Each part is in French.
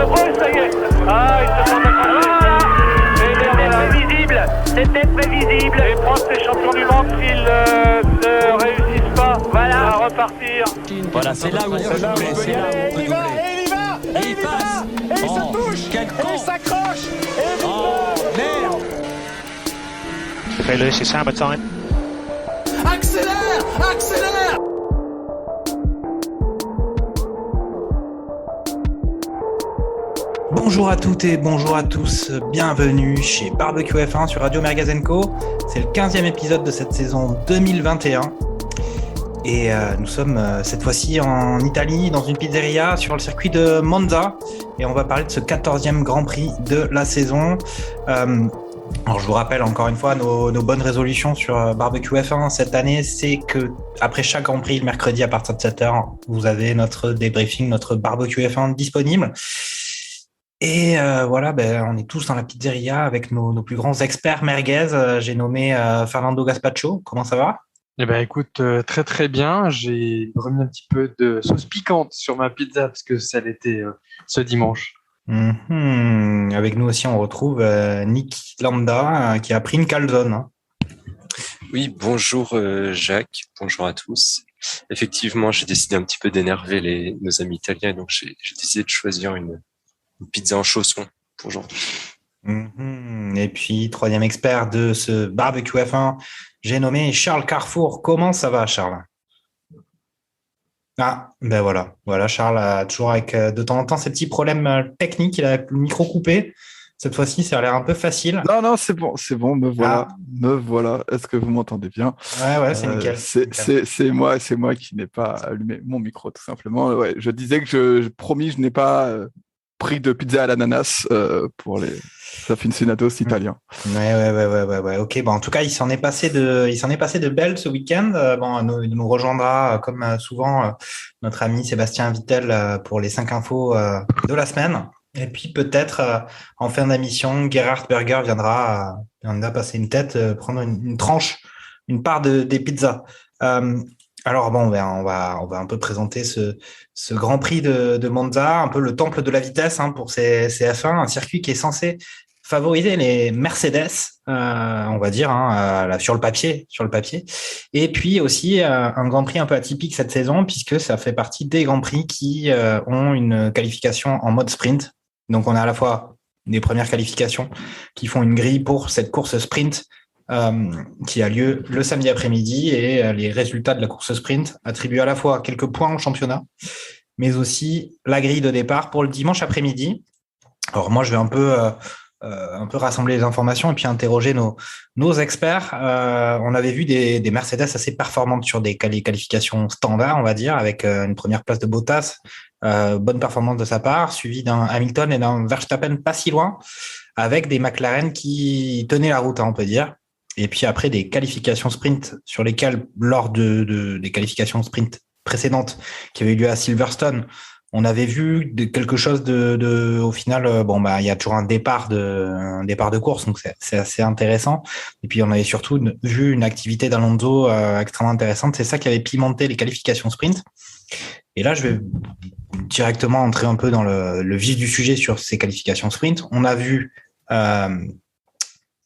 Oh, ça y est. Ah, ils se sont c'était prévisible. Les Français champions du monde s'ils ne réussissent pas. Voilà, à repartir. Voilà, c'est là où on peut doubler. C'est là où on peut doubler. Et il passe. Et il se touche. Et il s'accroche. Et merde. Okay, Lewis, it's hammer time. Accélère. Accélère. Bonjour à toutes et bonjour à tous, bienvenue chez Barbecue F1 sur Radio Mergazenco. C'est le 15e épisode de cette saison 2021 et nous sommes cette fois-ci en Italie dans une pizzeria sur le circuit de Monza et on va parler de ce 14e Grand Prix de la saison. Alors je vous rappelle encore une fois nos bonnes résolutions sur Barbecue F1 cette année, c'est que après chaque Grand Prix le mercredi à partir de 7h, vous avez notre débriefing, notre Barbecue F1 disponible. Et voilà, on est tous dans la pizzeria avec nos plus grands experts merguez. J'ai nommé Fernando Gaspacho. Comment ça va? Eh ben, écoute, très très bien. J'ai remis un petit peu de sauce piquante sur ma pizza parce que ça l'était ce dimanche. Avec nous aussi, on retrouve Nick Lambda qui a pris une calzone. Hein. Oui, bonjour Jacques, bonjour à tous. Effectivement, j'ai décidé un petit peu d'énerver nos amis italiens, donc j'ai décidé de choisir une pizza en chausson pour aujourd'hui. Et puis, troisième expert de ce barbecue F1, j'ai nommé Charles Carrefour. Comment ça va, Charles? Ah, ben voilà, Charles a toujours avec de temps en temps ces petits problèmes techniques. Il a le micro coupé. Cette fois-ci, ça a l'air un peu facile. Non, c'est bon, me voilà. Est-ce que vous m'entendez bien? Ouais, c'est nickel. C'est moi qui n'ai pas allumé mon micro, tout simplement. Ouais, je disais que je n'ai pas prix de pizza à l'ananas pour les aficionados italiens. Ouais. Ok, en tout cas, il s'en est passé de belles ce week-end. Il nous rejoindra comme souvent notre ami Sébastien Vittel pour les 5 infos de la semaine. Et puis peut-être en fin d'émission, Gerhard Berger viendra passer une tête, prendre une tranche, une part des pizzas. Alors on va un peu présenter ce Grand Prix de Monza, un peu le temple de la vitesse pour ces F1, un circuit qui est censé favoriser les Mercedes, on va dire, sur le papier. Et puis aussi un Grand Prix un peu atypique cette saison, puisque ça fait partie des Grands Prix qui ont une qualification en mode sprint. Donc on a à la fois des premières qualifications qui font une grille pour cette course sprint qui a lieu le samedi après-midi et les résultats de la course sprint attribuent à la fois quelques points au championnat, mais aussi la grille de départ pour le dimanche après-midi. Alors moi, je vais un peu rassembler les informations et puis interroger nos experts. On avait vu des Mercedes assez performantes sur des qualifications standards, on va dire, avec une première place de Bottas, bonne performance de sa part, suivi d'un Hamilton et d'un Verstappen pas si loin, avec des McLaren qui tenaient la route, on peut dire. Et puis après, des qualifications sprint sur lesquelles, lors des qualifications sprint précédentes qui avaient eu lieu à Silverstone, on avait vu quelque chose au final, il y a toujours un départ de course, donc c'est assez intéressant. Et puis on avait surtout vu une activité d'Alonso extrêmement intéressante. C'est ça qui avait pimenté les qualifications sprint. Et là, je vais directement entrer un peu dans le vif du sujet sur ces qualifications sprint. On a vu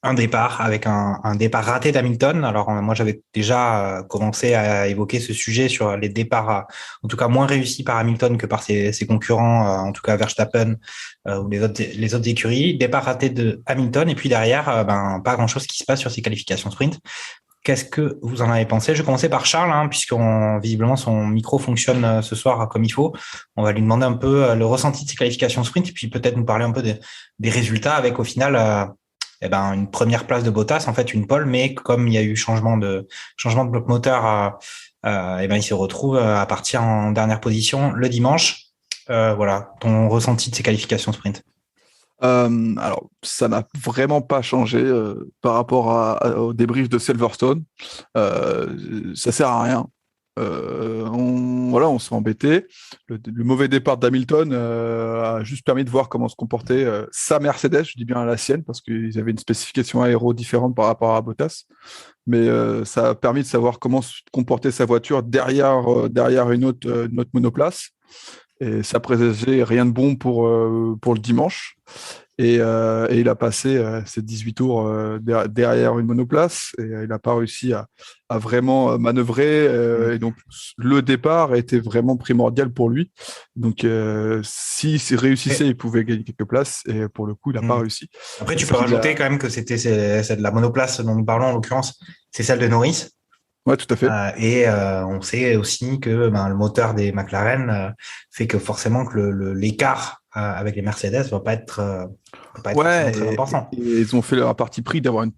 un départ avec un départ raté d'Hamilton. Alors moi j'avais déjà commencé à évoquer ce sujet sur les départs en tout cas moins réussis par Hamilton que par ses concurrents, en tout cas Verstappen ou les autres écuries. Départ raté de Hamilton et puis derrière pas grand chose qui se passe sur ces qualifications sprint. Qu'est-ce que vous en avez pensé? Je vais commencer par Charles, puisqu'on visiblement son micro fonctionne ce soir comme il faut. On va lui demander un peu le ressenti de ces qualifications sprint et puis peut-être nous parler un peu des résultats avec au final une première place de Bottas, en fait une pole, mais comme il y a eu changement de bloc moteur, il se retrouve à partir en dernière position le dimanche. Voilà, ton ressenti de ces qualifications sprint. Alors, ça n'a vraiment pas changé par rapport au débrief de Silverstone. Ça sert à rien. On s'est embêté. Le mauvais départ d'Hamilton a juste permis de voir comment se comportait sa Mercedes, je dis bien la sienne, parce qu'ils avaient une spécification aéro différente par rapport à Bottas. Mais ça a permis de savoir comment se comportait sa voiture derrière une autre monoplace. Et ça présageait rien de bon pour le dimanche. Et il a passé ses 18 tours derrière une monoplace et il n'a pas réussi à vraiment manœuvrer. Et donc, le départ était vraiment primordial pour lui. Donc, s'il réussissait, il pouvait gagner quelques places. Et pour le coup, il n'a pas réussi. Après, tu peux rajouter quand même que c'est de la monoplace dont nous parlons en l'occurrence, c'est celle de Norris. Ouais, tout à fait. On sait aussi que le moteur des McLaren fait que forcément que l'écart avec les Mercedes va pas être très important. Et ils ont fait leur parti pris d'avoir une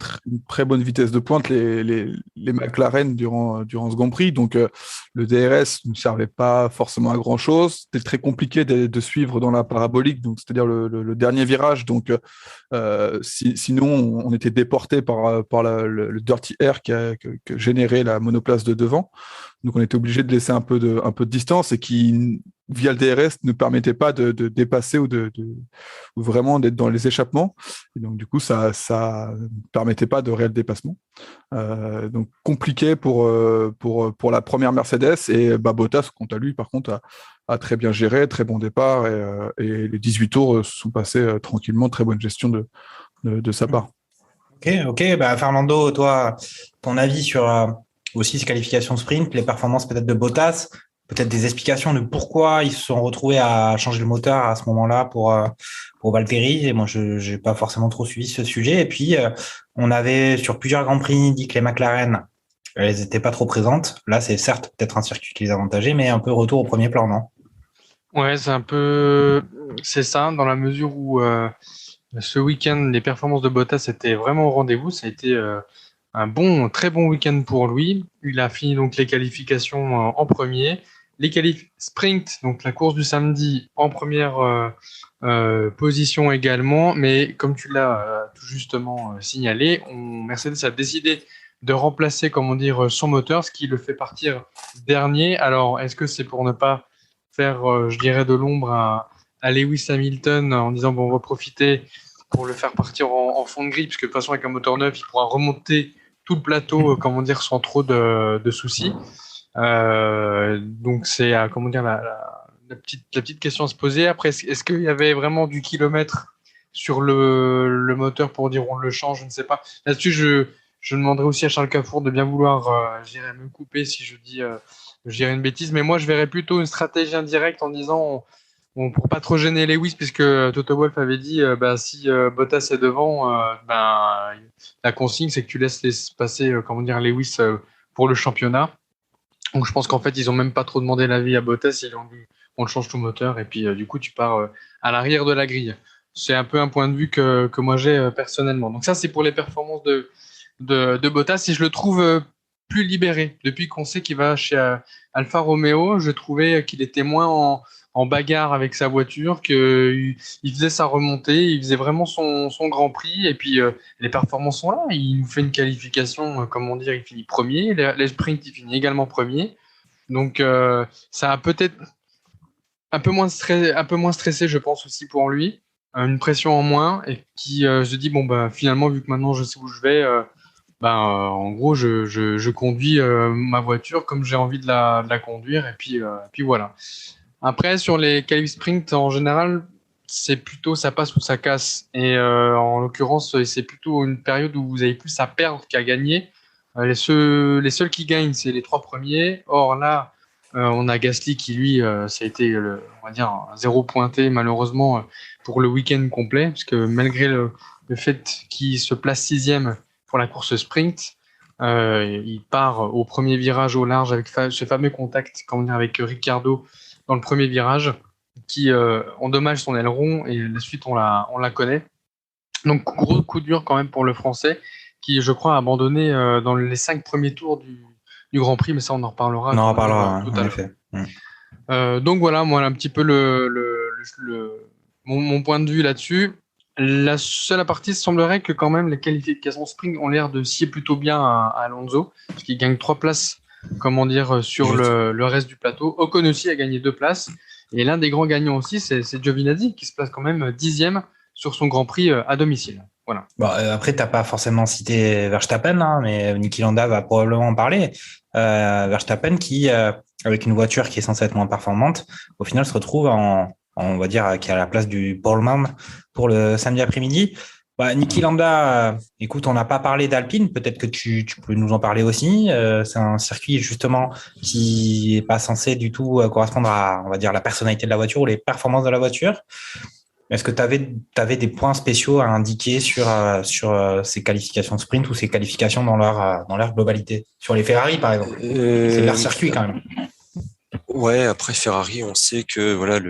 très bonne vitesse de pointe, les McLaren durant ce Grand Prix. Donc, le DRS ne servait pas forcément à grand-chose. C'était très compliqué de suivre dans la parabolique, donc c'est-à-dire le dernier virage. Donc, sinon, on était déporté par le dirty air que générait la monoplace de devant. Donc, on était obligé de laisser un peu de distance et qui, via le DRS, ne permettait pas de dépasser ou vraiment d'être dans les échappements. Et donc, du coup, ça ne permettait pas de réel dépassement. Donc, compliqué pour la première Mercedes. Et Bottas, quant à lui, par contre, a très bien géré, très bon départ. Et les 18 tours se sont passés tranquillement. Très bonne gestion de sa part. Ok. Fernando, toi, ton avis sur aussi ces qualifications sprint, les performances peut-être de Bottas, peut-être des explications de pourquoi ils se sont retrouvés à changer le moteur à ce moment-là pour Valtteri. Et moi, je n'ai pas forcément trop suivi ce sujet. Et puis, on avait sur plusieurs Grands Prix dit que les McLaren, elles n'étaient pas trop présentes. Là, c'est certes peut-être un circuit qui les avantageait, mais un peu retour au premier plan, non? Ouais, c'est ça, dans la mesure où ce week-end, les performances de Bottas étaient vraiment au rendez-vous. Ça a été un très bon week-end pour lui. Il a fini donc les qualifications en premier. Les qualifs sprint, donc la course du samedi, en première position également. Mais comme tu l'as tout justement signalé, Mercedes a décidé de remplacer, son moteur, ce qui le fait partir dernier. Alors, est-ce que c'est pour ne pas faire, je dirais, de l'ombre à Lewis Hamilton en disant, on va profiter pour le faire partir en fond de grille, parce que de toute façon, avec un moteur neuf, il pourra remonter tout le plateau, sans trop de soucis. Donc c'est la petite question à se poser. Après, est-ce qu'il y avait vraiment du kilomètre sur le moteur pour dire on le change? Je ne sais pas. Là-dessus, je demanderai aussi à Charles Cafour de bien vouloir me couper si je dirais une bêtise. Mais moi, je verrais plutôt une stratégie indirecte en disant pour pas trop gêner Lewis, puisque Toto Wolff avait dit si Bottas est devant, la consigne c'est que tu laisses passer Lewis pour le championnat. Donc je pense qu'en fait ils ont même pas trop demandé l'avis à Bottas, ils ont dit on le change tout moteur et puis du coup tu pars à l'arrière de la grille. C'est un peu un point de vue que moi j'ai personnellement. Donc ça c'est pour les performances de Bottas, et je le trouve plus libéré depuis qu'on sait qu'il va chez Alfa Romeo. Je trouvais qu'il était moins en bagarre avec sa voiture, qu'il faisait sa remontée, il faisait vraiment son Grand Prix, et puis les performances sont là. Il nous fait une qualification, il finit premier, les sprints, il finit également premier. Donc ça a peut-être un peu moins stressé, je pense aussi pour lui, une pression en moins, et qui se dit finalement, vu que maintenant je sais où je vais, en gros je conduis ma voiture comme j'ai envie de la conduire, et puis voilà. Après, sur les qualifs sprint, en général, c'est plutôt ça passe ou ça casse. Et en l'occurrence, c'est plutôt une période où vous avez plus à perdre qu'à gagner. Les seuls qui gagnent, c'est les 3 premiers. Or là, on a Gasly qui, lui, ça a été, un 0 pointé, malheureusement, pour le week-end complet. Parce que malgré le fait qu'il se place 6e pour la course sprint, il part au premier virage au large avec ce fameux contact avec Ricciardo dans le premier virage, qui endommage son aileron, et la suite on la connaît. Donc gros coup dur quand même pour le Français, qui je crois a abandonné dans les 5 premiers tours du Grand Prix, mais ça on en reparlera. On en reparlera tout en à l'heure. effet. Donc voilà, moi un petit peu mon point de vue là-dessus. La seule partie, il semblerait que quand même les qualifications sprint ont l'air de scier plutôt bien à Alonso, parce qu'il gagne 3 places sur le reste du plateau. Ocon aussi a gagné 2 places. Et l'un des grands gagnants aussi, c'est Giovinazzi, qui se place quand même 10e sur son Grand Prix à domicile. Voilà. Après, tu n'as pas forcément cité Verstappen, mais Niki Lauda va probablement en parler. Verstappen qui avec une voiture qui est censée être moins performante, au final se retrouve on va dire, qui est à la place du poleman pour le samedi après-midi. Niki Lauda, écoute, on n'a pas parlé d'Alpine, peut-être que tu peux nous en parler aussi. C'est un circuit justement qui est pas censé du tout correspondre à, on va dire, la personnalité de la voiture ou les performances de la voiture. Est-ce que tu avais des points spéciaux à indiquer sur ces qualifications sprint ou ces qualifications dans leur globalité? Sur les Ferrari, par exemple. C'est leur circuit quand même. Ouais, après Ferrari, on sait que voilà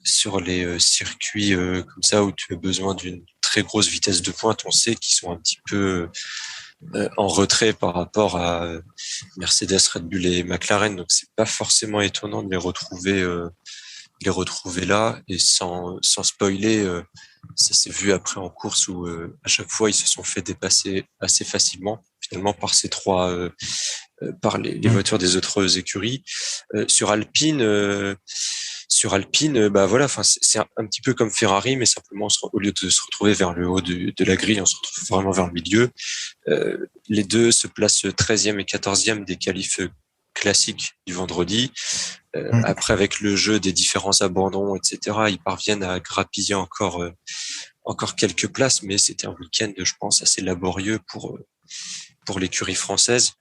sur les circuits comme ça où tu as besoin d'une très grosse vitesse de pointe, on sait qu'ils sont un petit peu en retrait par rapport à Mercedes, Red Bull et McLaren, donc c'est pas forcément étonnant de les retrouver là. Et sans spoiler, ça s'est vu après en course où à chaque fois ils se sont fait dépasser assez facilement finalement par ces trois par les voitures des autres écuries. Sur Alpine, voilà, enfin c'est un petit peu comme Ferrari, mais simplement au lieu de se retrouver vers le haut de la grille, on se retrouve vraiment vers le milieu. Les deux se placent 13e et 14e des qualifs classiques du vendredi. Après, avec le jeu des différents abandons, etc., ils parviennent à grappiller encore quelques places, mais c'était un week-end, je pense, assez laborieux pour l'écurie française.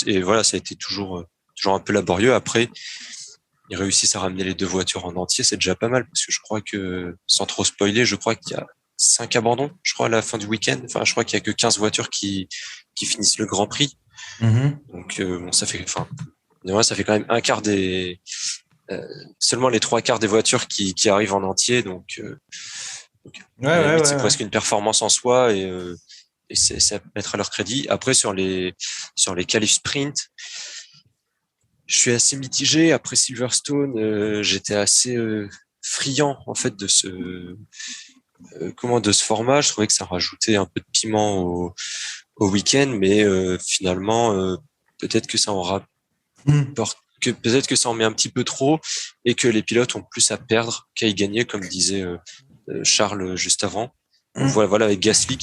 Et voilà, ça a été toujours un peu laborieux. Après, ils réussissent à ramener les deux voitures en entier, c'est déjà pas mal, parce que je crois que, sans trop spoiler, je crois qu'il y a 5 abandons, je crois, à la fin du week-end. Enfin, je crois qu'il y a que 15 voitures qui finissent le Grand Prix. Donc, ça fait quand même un quart seulement les 3/4 des voitures qui arrivent en entier. Donc c'est presque une performance en soi et c'est à mettre à leur crédit. Après, sur les qualifs sprint, je suis assez mitigé. Après Silverstone, j'étais assez friand en fait de ce format. Je trouvais que ça rajoutait un peu de piment au week-end, mais finalement peut-être que ça en met un petit peu trop et que les pilotes ont plus à perdre qu'à y gagner, comme disait Charles juste avant. Voilà, avec Gasly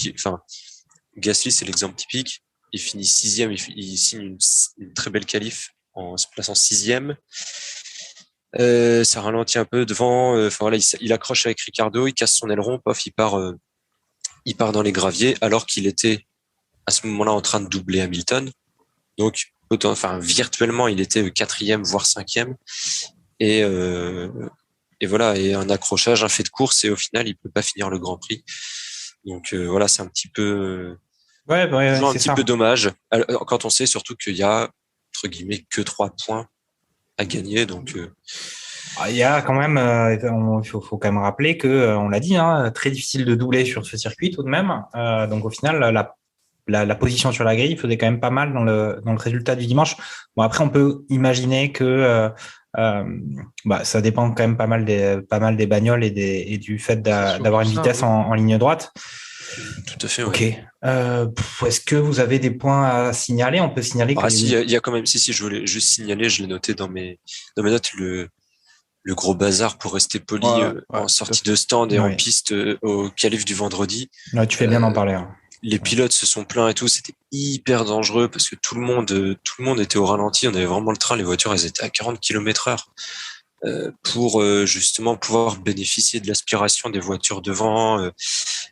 Gasly, c'est l'exemple typique. Il finit 6e, il signe une très belle qualif en se plaçant 6e. Ça ralentit un peu devant. Il accroche avec Ricciardo, il casse son aileron, pof, il part dans les graviers, alors qu'il était à ce moment-là en train de doubler Hamilton. Donc, virtuellement, il était 4e, voire 5e. Et voilà, et un accrochage, un fait de course, et au final, il peut pas finir le Grand Prix. Donc voilà, c'est un petit peu peu dommage quand on sait surtout qu'il y a entre guillemets que 3 points à gagner. Donc il y a quand même, il faut quand même rappeler que on l'a dit, très difficile de doubler sur ce circuit tout de même. Donc au final, la position sur la grille faisait quand même pas mal dans le résultat du dimanche. Bon, après on peut imaginer que ça dépend quand même pas mal des bagnoles et du fait d'avoir une vitesse en ligne droite. Tout à fait. Ok. Est-ce que vous avez des points à signaler? On peut signaler que il y a quand même si je voulais juste signaler, je l'ai noté dans mes notes, le gros bazar, pour rester poli, en sortie de stand et en piste au qualif du vendredi. Ouais, tu fais bien d'en parler. Les pilotes se sont plaints et tout, c'était hyper dangereux parce que tout le monde était au ralenti. On avait vraiment le train, les voitures, elles étaient à 40 km/h pour justement pouvoir bénéficier de l'aspiration des voitures devant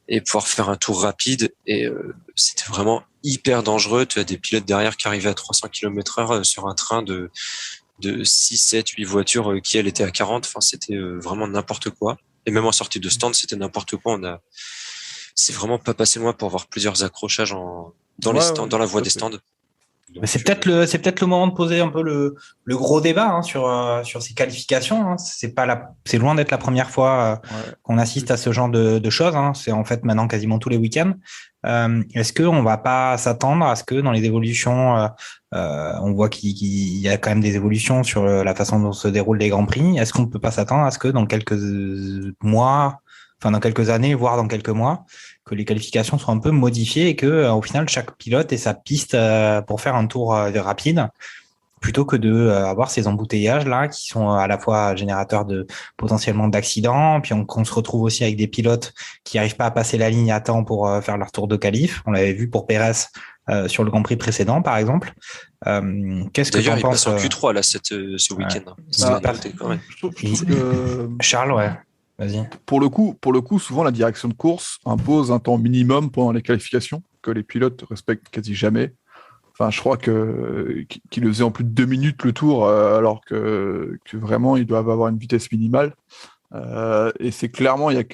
et pouvoir faire un tour rapide. Et c'était vraiment hyper dangereux. Tu as des pilotes derrière qui arrivaient à 300 km/h sur un train de 6, 7, 8 voitures qui, elles, étaient à 40. Enfin, c'était vraiment n'importe quoi. Et même en sortie de stand, c'était n'importe quoi. C'est vraiment pas passé loin pour avoir plusieurs accrochages dans la voie des stands. Donc, c'est peut-être le moment de poser un peu le gros débat sur ces qualifications. C'est loin d'être la première fois qu'on assiste à ce genre de choses. C'est en fait maintenant quasiment tous les week-ends. Est-ce qu'on va pas s'attendre à ce que dans les évolutions, on voit qu'il y a quand même des évolutions sur la façon dont se déroulent les grands prix. Est-ce qu'on peut pas s'attendre à ce que dans quelques années, voire dans quelques mois, que les qualifications soient un peu modifiées et que au final chaque pilote ait sa piste pour faire un tour rapide, plutôt que de avoir ces embouteillages là qui sont à la fois générateurs de potentiellement d'accidents, puis qu'on se retrouve aussi avec des pilotes qui n'arrivent pas à passer la ligne à temps pour faire leur tour de qualif. On l'avait vu pour Pérez sur le Grand Prix précédent, par exemple. Qu'est-ce que tu D'ailleurs, en il penses passe en Q3 là, ce week-end. C'est Ah, noté, quand même. Je trouve que, Charles, ouais, vas-y. pour le coup, souvent la direction de course impose un temps minimum pendant les qualifications que les pilotes respectent quasi jamais. Enfin, je crois qu'ils le faisaient en plus de 2 minutes le tour, alors que vraiment ils doivent avoir une vitesse minimale. Et c'est clairement, il y a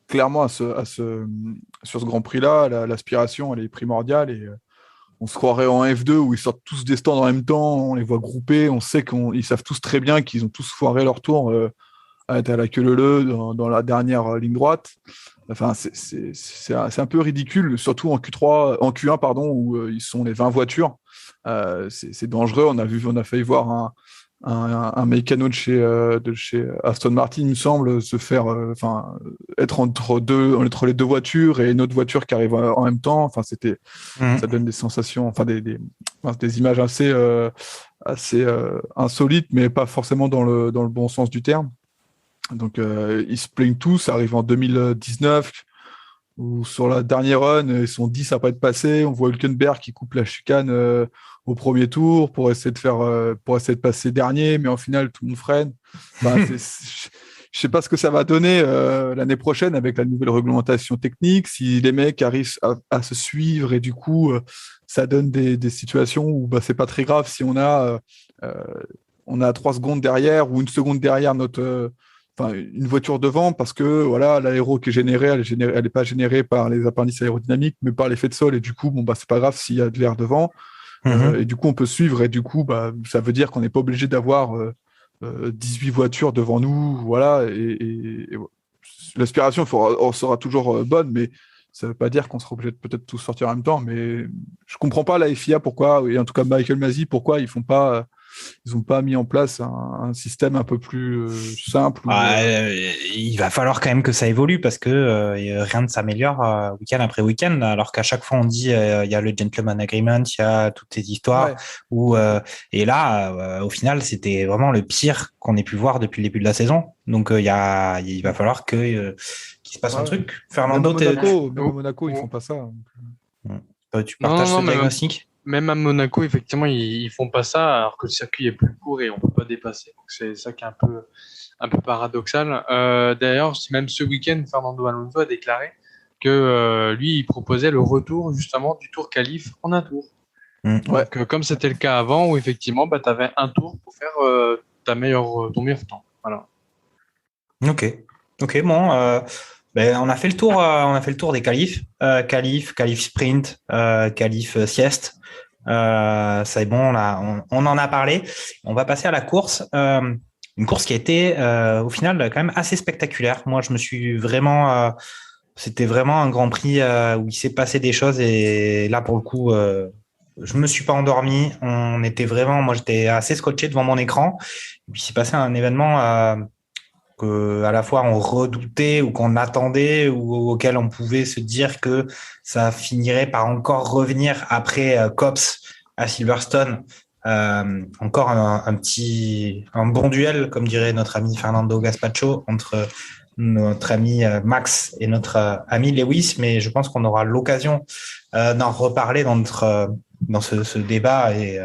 clairement sur ce Grand Prix-là, l'aspiration elle est primordiale et on se croirait en F2 où ils sortent tous des stands en même temps, on les voit groupés, on sait qu'ils savent tous très bien qu'ils ont tous foiré leur tour à être à la queue leu dans la dernière ligne droite. Enfin, c'est un peu ridicule, surtout en Q1 pardon, où ils sont les 20 voitures. C'est dangereux. On a failli voir un mécano de chez Aston Martin, il me semble, se faire, être entre les deux voitures et une autre voiture qui arrive en même temps. Enfin, ça donne des sensations, des images assez insolites, mais pas forcément dans le bon sens du terme. Donc, ils se plaignent tous. Ça arrive en 2019, où sur la dernière run, ils sont 10 à pas être passés. On voit Hülkenberg qui coupe la chicane au premier tour pour essayer de passer dernier, mais en final, tout le monde freine. Enfin, je sais pas ce que ça va donner l'année prochaine avec la nouvelle réglementation technique, si les mecs arrivent à se suivre et du coup, ça donne des situations où c'est pas très grave si on a 3 secondes derrière ou 1 seconde derrière une voiture devant, parce que voilà, l'aéro qui est généré, elle n'est pas générée par les appendices aérodynamiques, mais par l'effet de sol, et du coup, c'est pas grave s'il y a de l'air devant, et du coup, on peut suivre, et du coup, ça veut dire qu'on n'est pas obligé d'avoir 18 voitures devant nous, voilà, et l'aspiration sera toujours bonne, mais ça veut pas dire qu'on sera obligé de peut-être tous sortir en même temps, mais je comprends pas la FIA pourquoi, et en tout cas Michael Masi, pourquoi ils n'ont pas mis en place un système un peu plus simple. Il va falloir quand même que ça évolue parce que rien ne s'améliore week-end après week-end, alors qu'à chaque fois on dit il y a le gentleman agreement, il y a toutes ces histoires et là au final c'était vraiment le pire qu'on ait pu voir depuis le début de la saison. Donc il va falloir qu'il se passe un truc. Fernando, même à Monaco, ils font pas ça. Tu partages ce diagnostic? Même à Monaco, effectivement, ils font pas ça, alors que le circuit est plus court et on peut pas dépasser. Donc c'est ça qui est un peu paradoxal. D'ailleurs, même ce week-end, Fernando Alonso a déclaré que lui, il proposait le retour justement du tour qualif en un tour. Donc, comme c'était le cas avant, où effectivement, tu avais un tour pour faire ton meilleur temps. Voilà. Ok, bon. On a fait le tour des qualifs, qualif sprint, qualif sieste. Ça est bon, on en a parlé. On va passer à la course. Une course qui a été au final quand même assez spectaculaire. Moi, je me suis vraiment, c'était vraiment un Grand Prix où il s'est passé des choses et là pour le coup, je me suis pas endormi. Moi j'étais assez scotché devant mon écran. Et puis il s'est passé un événement que à la fois on redoutait ou qu'on attendait ou auquel on pouvait se dire que ça finirait par encore revenir après Copse à Silverstone. Encore un bon duel, comme dirait notre ami Fernando Gaspacho, entre notre ami Max et notre ami Lewis, mais je pense qu'on aura l'occasion d'en reparler dans ce débat et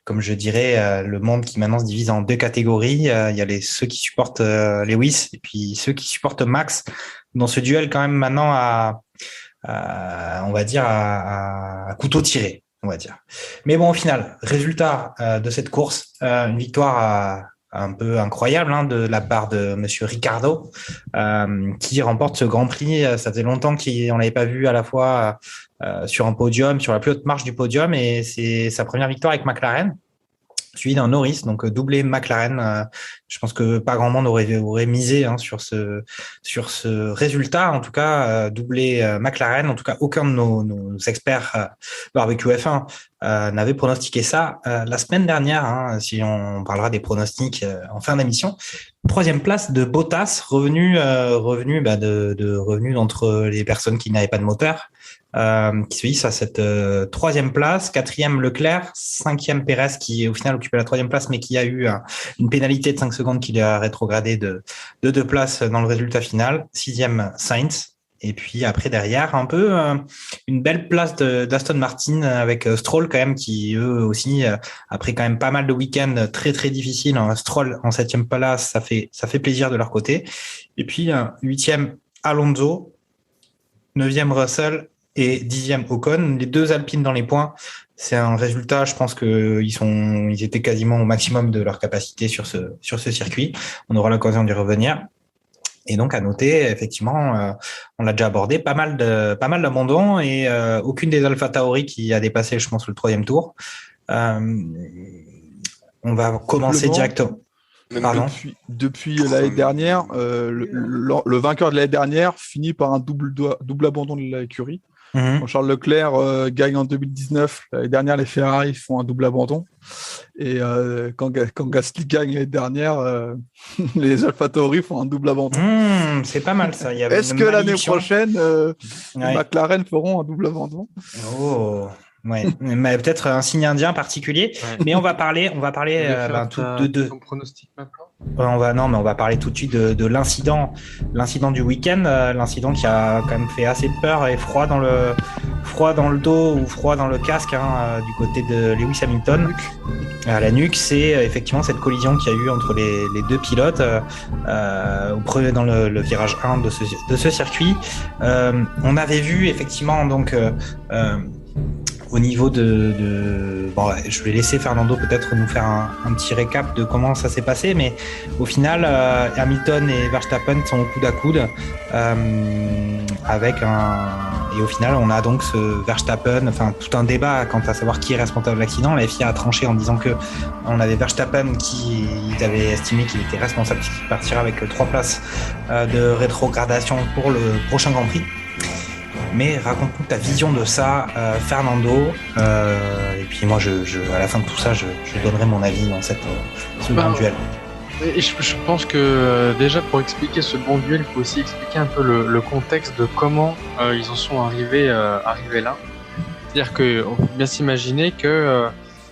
comme je dirais le monde qui maintenant se divise en 2 catégories, il y a ceux qui supportent Lewis et puis ceux qui supportent Max dans ce duel quand même maintenant on va dire à couteau tiré, on va dire. Mais bon, au final, résultat de cette course, une victoire un peu incroyable de la part de Monsieur Ricciardo qui remporte ce Grand Prix. Ça faisait longtemps qu'on l'avait pas vu à la fois sur un podium, sur la plus haute marche du podium, et c'est sa première victoire avec McLaren, suivi d'un Norris, donc doublé McLaren. Je pense que pas grand monde aurait misé sur ce résultat. En tout cas, doublé McLaren. En tout cas, aucun de nos experts barbecue F1 n'avait pronostiqué ça la semaine dernière. Si on parlera des pronostics en fin d'émission. 3e place de Bottas, revenu d'entre les personnes qui n'avaient pas de moteur, qui se hisse à cette 3e place. 4e Leclerc, 5e Pérez qui au final occupait la 3e place, mais qui a eu une pénalité de 5 secondes qui l'a rétrogradé de 2 places dans le résultat final. 6e Sainz, Et puis après, derrière, un peu une belle place d'Aston Martin avec Stroll quand même, qui eux aussi, après quand même pas mal de week-ends très très difficiles, hein, Stroll en 7e place, ça fait plaisir de leur côté. Et puis 8e Alonso, 9e Russell et 10e Ocon, les 2 Alpines dans les points. C'est un résultat, je pense qu'ils étaient quasiment au maximum de leur capacité sur ce circuit. On aura l'occasion d'y revenir. Et donc à noter, effectivement, on l'a déjà abordé, pas mal d'abandons et aucune des Alpha Tauri qui a dépassé, je pense, le 3e tour. On va commencer directement. Pardon. Depuis l'année dernière, le vainqueur de l'année dernière finit par un double abandon de l'écurie. Quand Charles Leclerc gagne en 2019, l'année dernière, les Ferrari font un double abandon. Et quand Gasly gagne l'année dernière, les Alpha Tauri font un double abandon. C'est pas mal ça. Est-ce que l'année prochaine, McLaren feront un double abandon? Oh, ouais. Mais peut-être un signe indien particulier. Ouais. Mais on va parler ton pronostic maintenant. On va parler tout de suite de l'incident du week-end, l'incident qui a quand même fait assez peur et froid dans le dos ou froid dans le casque du côté de Lewis Hamilton. À la nuque, c'est effectivement cette collision qu'il y a eu entre les 2 pilotes dans le virage 1 de ce circuit. On avait vu effectivement donc au niveau je vais laisser Fernando peut-être nous faire un petit récap de comment ça s'est passé, mais au final, Hamilton et Verstappen sont au coude à coude et au final, on a donc ce Verstappen, enfin tout un débat quant à savoir qui est responsable de l'accident. La FIA a tranché en disant que on avait Verstappen qui avait estimé qu'il était responsable, qu'il partira avec 3 places de rétrogradation pour le prochain Grand Prix. Mais raconte-nous ta vision de ça, Fernando. Et puis moi, à la fin de tout ça, je donnerai mon avis dans ce grand duel. Et je pense que déjà, pour expliquer ce bon duel, il faut aussi expliquer un peu le contexte de comment ils en sont arrivés là. C'est-à-dire qu'on peut bien s'imaginer que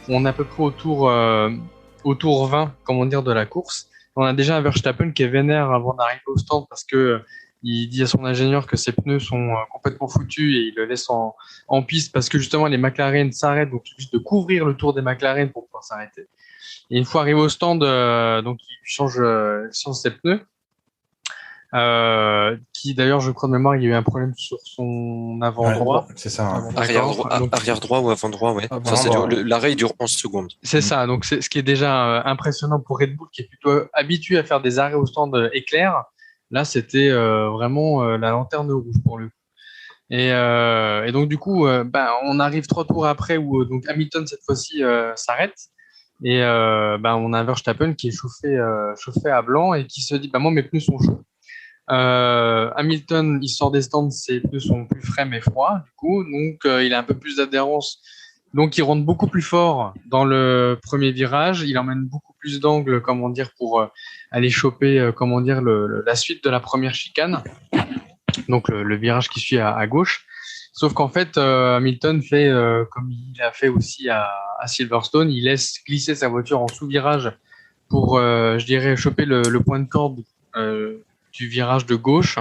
on est à peu près au tour 20, comment dire, de la course. On a déjà un Verstappen qui est vénère avant d'arriver au stand parce que il dit à son ingénieur que ses pneus sont complètement foutus et il le laisse en piste parce que justement les McLaren s'arrêtent, donc il suffit de couvrir le tour des McLaren pour pouvoir s'arrêter. Et une fois arrivé au stand, donc il change ses pneus. Qui d'ailleurs, je crois de mémoire, il y a eu un problème sur son avant droit. C'est ça. Arrière droit ou avant droit, ouais. L'arrêt dure 11 secondes. C'est ça. Donc c'est ce qui est déjà impressionnant pour Red Bull, qui est plutôt habitué à faire des arrêts au stand éclair. Là, c'était vraiment la lanterne rouge pour le coup. Et donc du coup, on arrive 3 tours après où donc Hamilton cette fois-ci s'arrête. Et on a un Verstappen qui est chauffé à blanc et qui se dit moi mes pneus sont chauds. Hamilton il sort des stands, ses pneus sont plus frais mais froids du coup, donc il a un peu plus d'adhérence, donc il rentre beaucoup plus fort dans le premier virage, il emmène beaucoup plus d'angles pour aller choper la suite de la première chicane, donc le virage qui suit à gauche. Sauf qu'en fait, Hamilton fait comme il a fait aussi à Silverstone, il laisse glisser sa voiture en sous-virage pour, choper le point de corde du virage de gauche,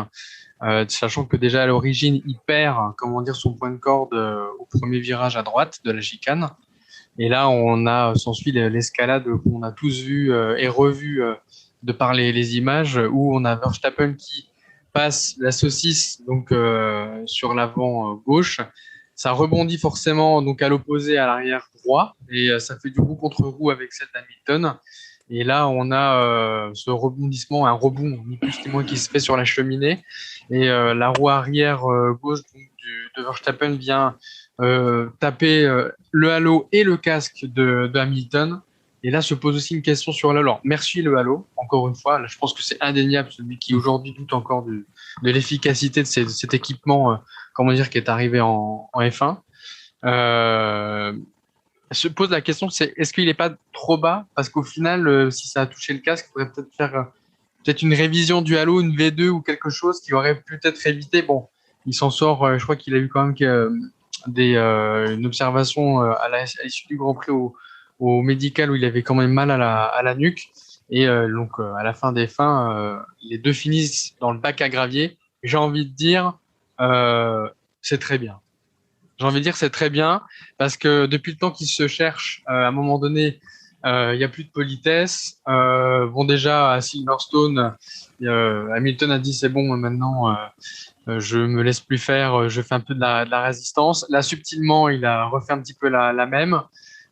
sachant que déjà à l'origine, il perd son point de corde au premier virage à droite de la chicane. Et là, s'ensuit l'escalade qu'on a tous vu et revu de par les images, où on a Verstappen qui passe la saucisse donc sur l'avant gauche, ça rebondit forcément donc à l'opposé à l'arrière droit et ça fait du roue contre roue avec celle d'Hamilton. Et là on a ce rebondissement, un rebond ni plus ni moins qui se fait sur la cheminée et la roue arrière gauche de Verstappen vient taper le halo et le casque de Hamilton. Et là se pose aussi une question sur l'halo. Merci le halo, encore une fois. Là, je pense que c'est indéniable, celui qui aujourd'hui doute encore de l'efficacité de cet équipement, qui est arrivé en F1. Se pose la question, c'est est-ce qu'il n'est pas trop bas? Parce qu'au final, si ça a touché le casque, il faudrait peut-être faire une révision du halo, une V2 ou quelque chose qui aurait peut-être évité. Bon, il s'en sort, je crois qu'il a eu quand même une observation à l'issue du Grand Prix au médical où il avait quand même mal à la nuque. Et donc, à la fin des fins, les deux finissent dans le bac à gravier. J'ai envie de dire, c'est très bien. J'ai envie de dire c'est très bien parce que depuis le temps qu'ils se cherchent, à un moment donné, il y a plus de politesse. Bon déjà à Silverstone, Hamilton a dit c'est bon maintenant, je me laisse plus faire, je fais un peu de la résistance. Là subtilement, il a refait un petit peu la même.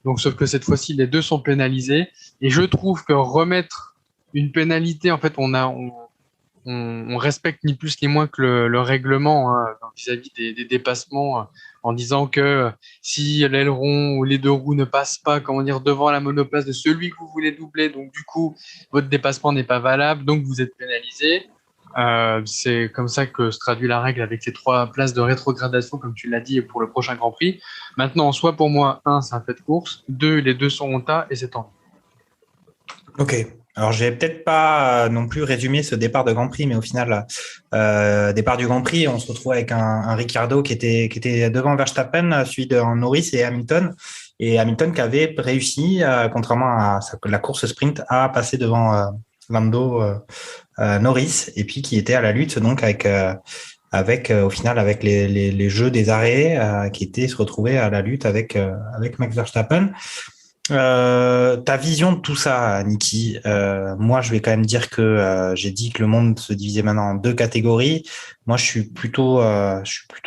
Donc sauf que cette fois-ci, les deux sont pénalisés. Et je trouve que remettre une pénalité, en fait, on respecte ni plus ni moins que le règlement hein, vis-à-vis des dépassements en disant que si l'aileron ou les deux roues ne passent pas devant la monoplace de celui que vous voulez doubler, donc du coup votre dépassement n'est pas valable, donc vous êtes pénalisé. C'est comme ça que se traduit la règle avec ces 3 places de rétrogradation comme tu l'as dit pour le prochain Grand Prix. Maintenant, soit pour moi, 1 c'est un fait de course, 2 les deux sont en tas et c'est tant mieux. Ok. Alors, j'ai peut-être pas non plus résumé ce départ de Grand Prix, mais au final, départ du Grand Prix, on se retrouve avec un Ricciardo qui était devant Verstappen, suivi de Norris et Hamilton. Et Hamilton qui avait réussi, contrairement à la course sprint, à passer devant Lando Norris, et puis qui était à la lutte donc avec au final avec les jeux des arrêts qui étaient se retrouver à la lutte avec Max Verstappen. Ta vision de tout ça, Niki, moi je vais quand même dire que j'ai dit que le monde se divisait maintenant en 2 catégories. Moi je suis plutôt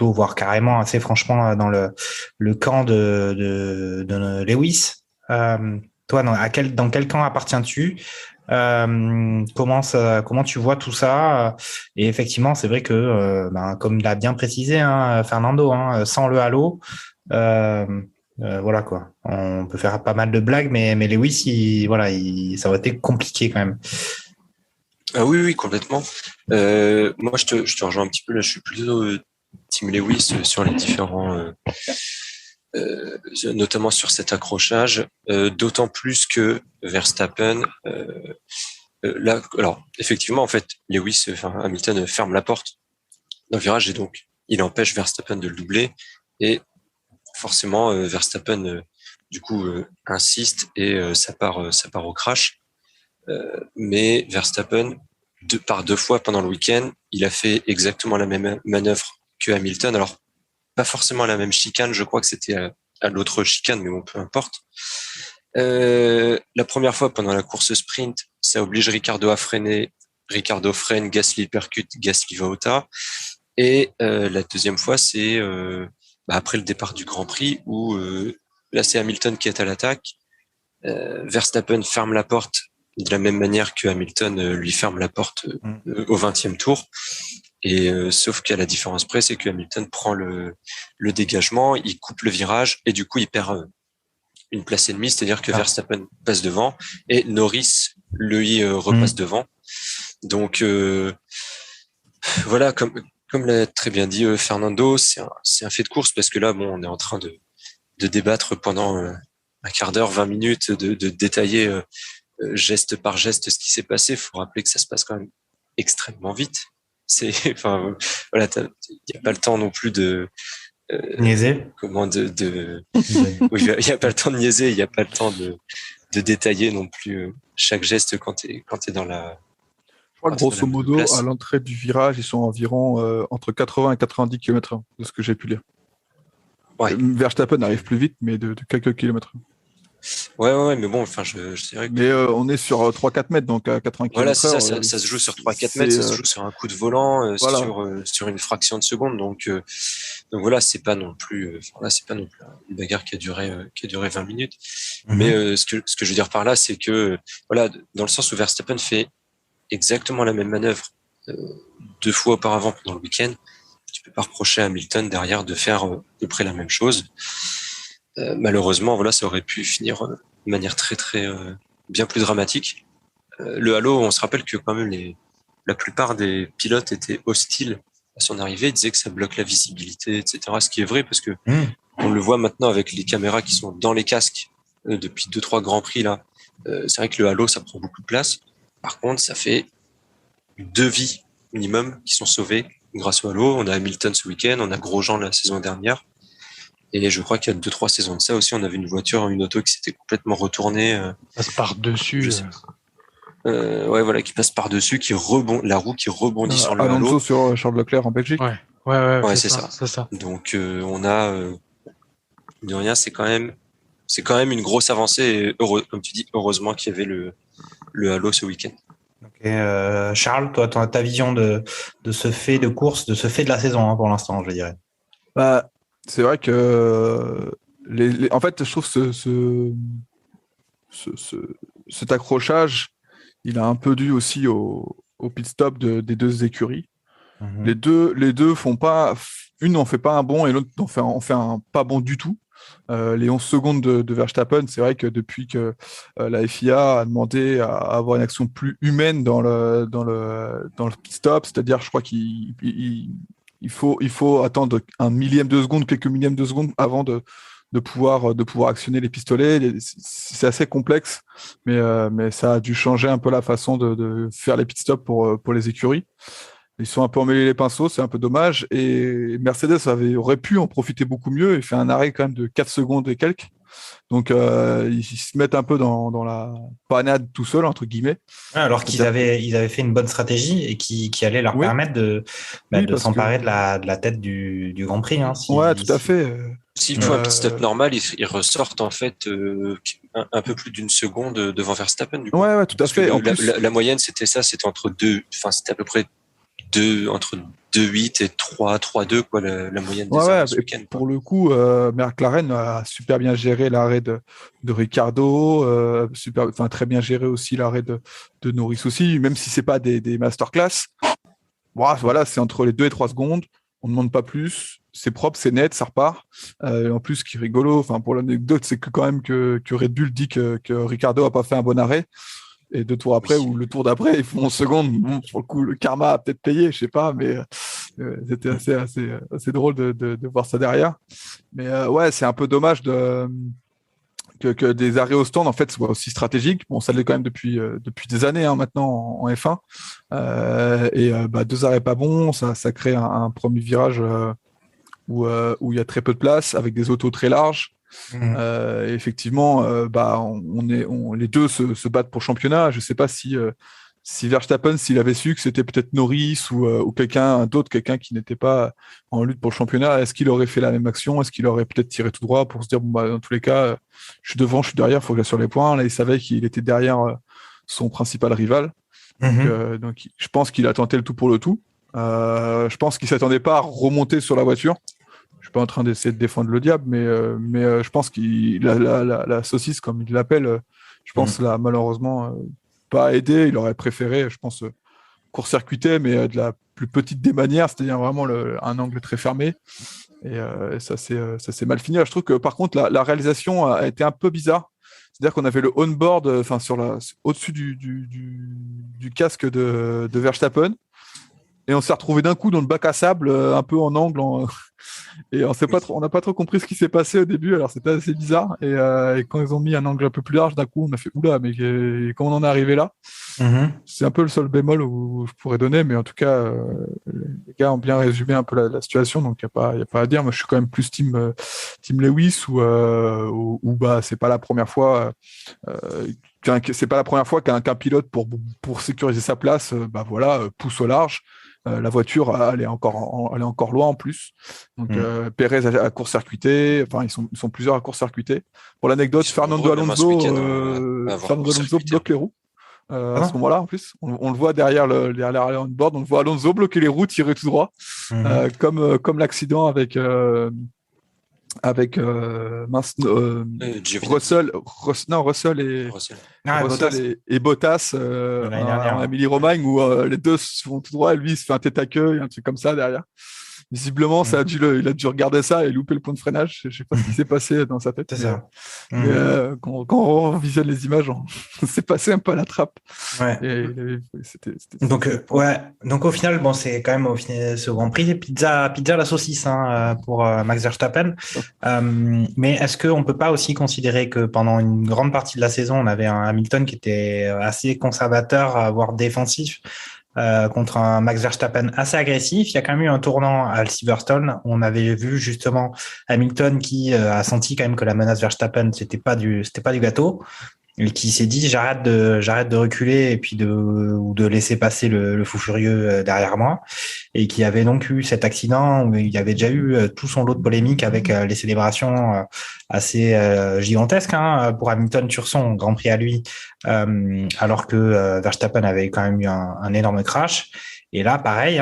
voire carrément assez franchement dans le camp de Lewis. Toi, dans quel camp appartiens-tu? Comment tu vois tout ça? Et effectivement, c'est vrai que comme l'a bien précisé Fernando, sans le halo, voilà quoi. On peut faire pas mal de blagues, mais Lewis, ça aurait été compliqué quand même. Ah oui, complètement. Moi, je te rejoins un petit peu là. Je suis plutôt team Lewis sur les différents, notamment sur cet accrochage. D'autant plus que Verstappen, là, alors effectivement, en fait, Hamilton ferme la porte d'un virage et donc il empêche Verstappen de le doubler et forcément, Verstappen, du coup, insiste et ça part au crash. Mais Verstappen, par 2 fois pendant le week-end, il a fait exactement la même manœuvre que Hamilton. Alors, pas forcément la même chicane, je crois que c'était à l'autre chicane, mais bon, peu importe. La première fois pendant la course sprint, ça oblige Ricciardo à freiner. Ricciardo freine, Gasly percute, Gasly va au tas. Et la deuxième fois, c'est après le départ du Grand Prix où là c'est Hamilton qui est à l'attaque. Verstappen ferme la porte de la même manière que Hamilton lui ferme la porte au 20e tour. Et sauf qu'à la différence près, c'est que Hamilton prend le dégagement, il coupe le virage et du coup il perd une place et demie, c'est-à-dire que Verstappen passe devant et Norris lui repasse devant. Donc voilà, comme l'a très bien dit Fernando, c'est un fait de course parce que là, bon, on est en train de débattre pendant un quart d'heure, 20 minutes, de détailler geste par geste ce qui s'est passé. Il faut rappeler que ça se passe quand même extrêmement vite. Il n'y a pas le temps non plus de niaiser. Oui, il n'y a pas le temps de niaiser, il n'y a pas le temps de détailler non plus chaque geste quand t'es dans la. Je crois que grosso modo, à l'entrée du virage, ils sont environ entre 80 et 90 km/h, de ce que j'ai pu lire. Ouais. Verstappen arrive plus vite, mais de quelques kilomètres. Ouais, mais bon, enfin, je dirais que... Mais on est sur 3-4 mètres, donc à 80 km/h. Voilà, c'est ça, ça se joue sur 3-4 mètres, ça se joue sur un coup de volant, sur une fraction de seconde. Donc voilà, c'est pas non plus une bagarre qui a duré 20 minutes. Mais ce que je veux dire par là, c'est que, voilà, dans le sens où Verstappen fait exactement la même manœuvre 2 fois auparavant pendant le week-end, tu peux pas reprocher à Hamilton derrière de faire à peu près la même chose. Malheureusement, voilà, ça aurait pu finir de manière très très bien plus dramatique. Le halo, on se rappelle que quand même la plupart des pilotes étaient hostiles à son arrivée, ils disaient que ça bloque la visibilité, etc. Ce qui est vrai parce que on le voit maintenant avec les caméras qui sont dans les casques depuis 2-3 grands prix là. C'est vrai que le halo, ça prend beaucoup de place. Par contre, ça fait 2 vies minimum qui sont sauvées grâce au halo. On a Hamilton ce week-end, on a Grosjean la saison dernière. Et je crois qu'il y a 2-3 saisons de ça aussi, on avait une auto qui s'était complètement retournée. Passe par-dessus. Ouais, voilà, qui passe par-dessus, la roue qui rebondit sur le halo. Alonso sur Charles Leclerc en Belgique. Ouais. Ouais, c'est ça. C'est ça. Donc on a de rien, c'est quand même une grosse avancée. Et comme tu dis, heureusement qu'il y avait le halo ce week-end. Okay. Charles, toi, ta vision de ce fait de course, de ce fait de la saison pour l'instant, je dirais. Bah, c'est vrai que en fait, je trouve cet accrochage, il a un peu dû aussi au pit stop des deux écuries. Les deux font pas, une n'en fait pas un bon et l'autre en fait un pas bon du tout. Les 11 secondes de Verstappen, c'est vrai que depuis que la FIA a demandé à avoir une action plus humaine dans le pit stop, c'est-à-dire, je crois qu'il faut attendre un millième de seconde, quelques millièmes de seconde avant de pouvoir actionner les pistolets. C'est assez complexe, mais ça a dû changer un peu la façon de faire les pit stops pour les écuries. Ils sont un peu emmêlés les pinceaux, c'est un peu dommage. Et Mercedes aurait pu en profiter beaucoup mieux et faire un arrêt quand même de 4 secondes et quelques. Donc, ils se mettent un peu dans la panade tout seul, entre guillemets. Alors qu'ils avaient fait une bonne stratégie et qui allait leur permettre de s'emparer de la tête du Grand Prix. Hein, tout à fait. S'ils font un pit stop normal, ils ressortent en fait un peu plus d'une seconde devant Verstappen. Du coup. Ouais, tout à fait. En plus, la moyenne, c'était entre c'était à peu près entre 2,8 et 3,2 quoi, la moyenne des arrêts ce week-end. Pour le coup, McLaren a super bien géré l'arrêt de Ricciardo, très bien géré aussi l'arrêt de Norris aussi, même si c'est pas des masterclass. Voilà, c'est entre les 2 et 3 secondes, on ne demande pas plus, c'est propre, c'est net, ça repart. En plus, ce qui est rigolo, pour l'anecdote, c'est que quand même que Red Bull dit que Ricciardo a pas fait un bon arrêt. Et 2 tours après, ou le tour d'après, ils font 11 secondes. Bon, pour le coup, le karma a peut-être payé, je sais pas, mais c'était assez drôle de voir ça derrière. Mais c'est un peu dommage que des arrêts au stand en fait soient aussi stratégiques. Bon, ça l'est quand même depuis des années maintenant en F1. 2 arrêts pas bons, ça crée un premier virage où il y a très peu de place, avec des autos très larges. Effectivement, les deux se battent pour le championnat. Je ne sais pas si Verstappen, s'il avait su que c'était peut-être Norris ou quelqu'un qui n'était pas en lutte pour le championnat, est-ce qu'il aurait fait la même action? Est-ce qu'il aurait peut-être tiré tout droit pour se dire dans tous les cas, je suis devant, je suis derrière, il faut que j'assure les points. Là, il savait qu'il était derrière son principal rival. Donc, je pense qu'il a tenté le tout pour le tout. Je pense qu'il ne s'attendait pas à remonter sur la voiture. Je suis pas en train d'essayer de défendre le diable, mais je pense qu'il la saucisse, comme il l'appelle, je pense l'a malheureusement pas aidé. Il aurait préféré, je pense, court-circuiter, mais de la plus petite des manières, c'est-à-dire vraiment un angle très fermé. Et ça c'est mal fini. Je trouve que par contre la réalisation a été un peu bizarre. C'est-à-dire qu'on avait le on-board, au-dessus du casque de Verstappen. Et on s'est retrouvé d'un coup dans le bac à sable, un peu en angle, et on n'a pas trop compris ce qui s'est passé au début. Alors c'était assez bizarre. Et quand ils ont mis un angle un peu plus large, d'un coup on a fait oula, mais comment on en est arrivé là? C'est un peu le seul bémol où je pourrais donner, mais en tout cas les gars ont bien résumé un peu la situation, donc il y a pas à dire. Moi je suis quand même plus team Lewis où c'est pas la première fois. C'est pas la première fois qu'un pilote pour sécuriser sa place, pousse au large. La voiture, elle est encore loin en plus. Donc Pérez a court-circuité. Enfin, ils sont plusieurs à court-circuiter. Pour l'anecdote, Fernando Alonso bloque les roues. À ce moment-là, en plus, on le voit derrière l'arrêt on-board. On le voit Alonso bloquer les roues, tirer tout droit, comme l'accident avec Russell et Bottas en Émilie-Romagne où les deux se font tout droit et lui il se fait un tête à queue et un truc comme ça derrière. Visiblement, il a dû regarder ça et louper le point de freinage. Je ne sais pas ce qui s'est passé dans sa tête. C'est ça. Quand on visionne les images, on s'est passé un peu à la trappe. Ouais. Donc au final, c'est quand même au final ce Grand Prix pizza la saucisse pour Max Verstappen. Mais est-ce qu'on ne peut pas aussi considérer que pendant une grande partie de la saison, on avait un Hamilton qui était assez conservateur, voire défensif, contre un Max Verstappen assez agressif? Il y a quand même eu un tournant à Silverstone. On avait vu justement Hamilton qui a senti quand même que la menace Verstappen c'était pas du gâteau. et qui s'est dit j'arrête de reculer et puis ou de laisser passer le fou furieux derrière moi, et qui avait donc eu cet accident où il y avait déjà eu tout son lot de polémiques avec les célébrations assez gigantesques pour Hamilton sur son Grand Prix à lui, alors que Verstappen avait quand même eu un énorme crash. Et là, pareil,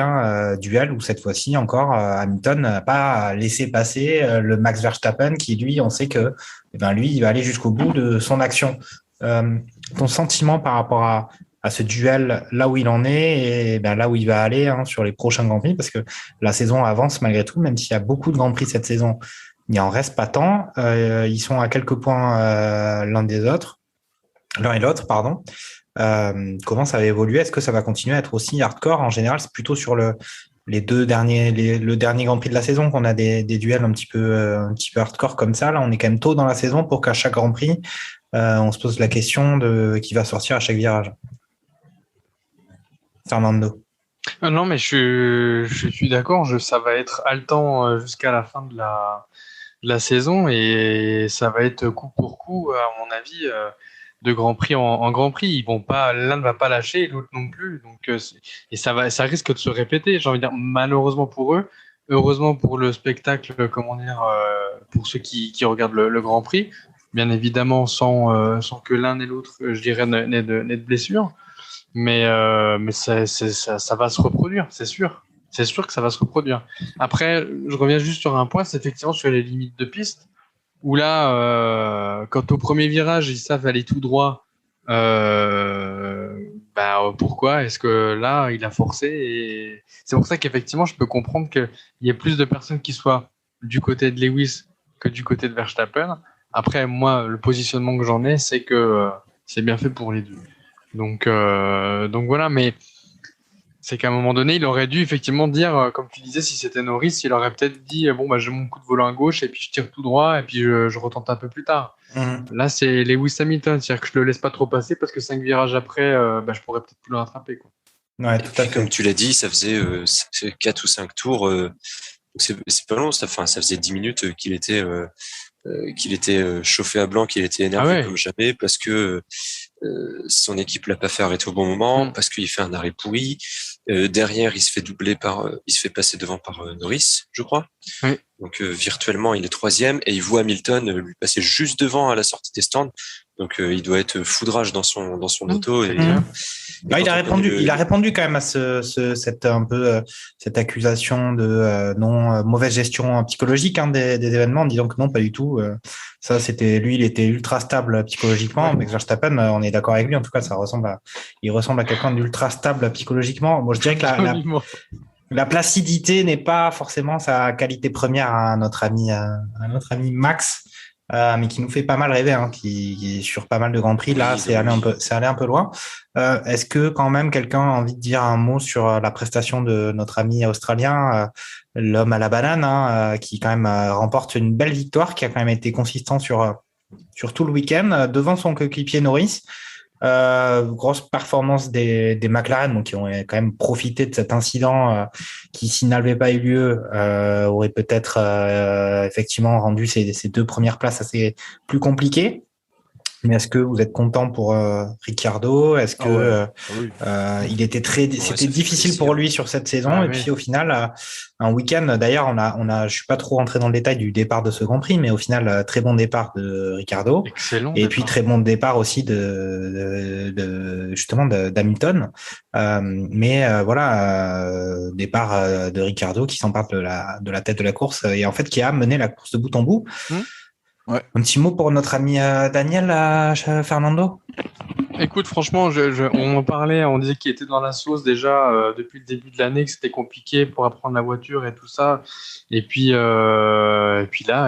duel où cette fois-ci encore, Hamilton n'a pas laissé passer le Max Verstappen qui, lui, on sait que lui, il va aller jusqu'au bout de son action. Ton sentiment par rapport à ce duel, là où il en est et là où il va aller sur les prochains Grands Prix, parce que la saison avance malgré tout, même s'il y a beaucoup de Grands Prix cette saison, il en reste pas tant. Ils sont à quelques points l'un et l'autre, pardon. Comment ça va évoluer? Est-ce que ça va continuer à être aussi hardcore? En général, c'est plutôt sur le dernier Grand Prix de la saison qu'on a des duels un petit peu hardcore comme ça. Là, on est quand même tôt dans la saison pour qu'à chaque Grand Prix, on se pose la question de qui va sortir à chaque virage. Fernando. Non, mais je suis d'accord. Ça va être haletant jusqu'à la fin de la saison, et ça va être coup pour coup, à mon avis, de Grand Prix en Grand Prix. Ils vont pas, l'un ne va pas lâcher, l'autre non plus. Donc, et ça risque de se répéter. J'ai envie de dire, malheureusement pour eux, heureusement pour le spectacle, pour ceux qui regardent le Grand Prix. Bien évidemment, sans que l'un et l'autre, je dirais, n'aient de blessure. Mais ça va se reproduire, c'est sûr. C'est sûr que ça va se reproduire. Après, je reviens juste sur un point, c'est effectivement sur les limites de piste, où là, quand au premier virage, ils savent aller tout droit, pourquoi est-ce que là, il a forcé? Et c'est pour ça qu'effectivement, je peux comprendre qu'il y ait plus de personnes qui soient du côté de Lewis que du côté de Verstappen. Après, moi, le positionnement que j'en ai, c'est que c'est bien fait pour les deux. Donc voilà, mais c'est qu'à un moment donné, il aurait dû effectivement dire, comme tu disais, si c'était Norris, il aurait peut-être dit j'ai mon coup de volant à gauche et puis je tire tout droit et puis je retente un peu plus tard. Là, c'est Lewis Hamilton, c'est-à-dire que je le laisse pas trop passer parce que 5 virages après, je pourrais peut-être plus le rattraper, quoi. Ouais, tout à fait. Comme tu l'as dit, ça faisait 4 ou 5 tours. C'est pas long, ça faisait 10 minutes qu'il était chauffé à blanc, qu'il était énervé comme jamais parce que son équipe l'a pas fait arrêter au bon moment, parce qu'il fait un arrêt pourri. Derrière, il se fait passer devant par Norris, je crois. Oui. Donc virtuellement, il est 3e et il voit Hamilton lui passer juste devant à la sortie des stands. Donc il doit être foudrage dans son auto. Et il a répondu quand même à cette accusation de mauvaise gestion psychologique des événements, en disant que non, pas du tout. Ça, il était ultra stable psychologiquement. Max Verstappen, on est d'accord avec lui. En tout cas, il ressemble à quelqu'un d'ultra stable psychologiquement. Moi, je dirais que la placidité n'est pas forcément sa qualité première à notre ami Max. Mais qui nous fait pas mal rêver, qui sur pas mal de Grands Prix. Là, c'est allé un peu loin. Est-ce que quand même quelqu'un a envie de dire un mot sur la prestation de notre ami australien, l'homme à la banane, qui quand même remporte une belle victoire, qui a quand même été consistant sur tout le week-end devant son coéquipier Norris. Grosse performance des McLaren, donc qui ont quand même profité de cet incident qui, s'il n'avait pas eu lieu, aurait peut-être effectivement rendu ces 2 premières places assez plus compliquées. Mais est-ce que vous êtes content pour Ricciardo? Est-ce que c'était difficile pour lui sur cette saison? Puis au final, un week-end. D'ailleurs, je suis pas trop rentré dans le détail du départ de ce Grand Prix, mais au final, très bon départ de Ricciardo. Excellent. Et puis très bon départ aussi justement d'Hamilton. Départ de Ricciardo qui s'empare de la tête de la course et en fait qui a mené la course de bout en bout. Ouais. Un petit mot pour notre ami Daniel, Fernando? Écoute, franchement, on en parlait, on disait qu'il était dans la sauce déjà depuis le début de l'année, que c'était compliqué pour apprendre la voiture et tout ça. Et puis là,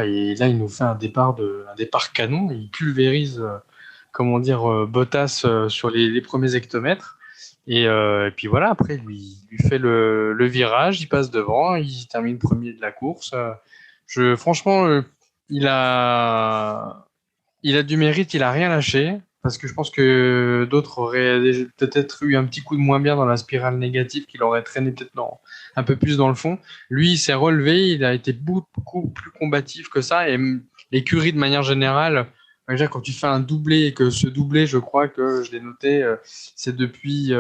il nous fait un départ canon. Il pulvérise, Bottas sur les premiers hectomètres. Et puis voilà, après, lui fait le virage, il passe devant, il termine premier de la course. Franchement, il a du mérite, il a rien lâché, parce que je pense que d'autres auraient peut-être eu un petit coup de moins bien dans la spirale négative, qui l'aurait traîné peut-être un peu plus dans le fond. Lui, il s'est relevé, il a été beaucoup plus combatif que ça, et l'écurie de manière générale Déjà, quand tu fais un doublé et que ce doublé, je crois que je l'ai noté, c'est depuis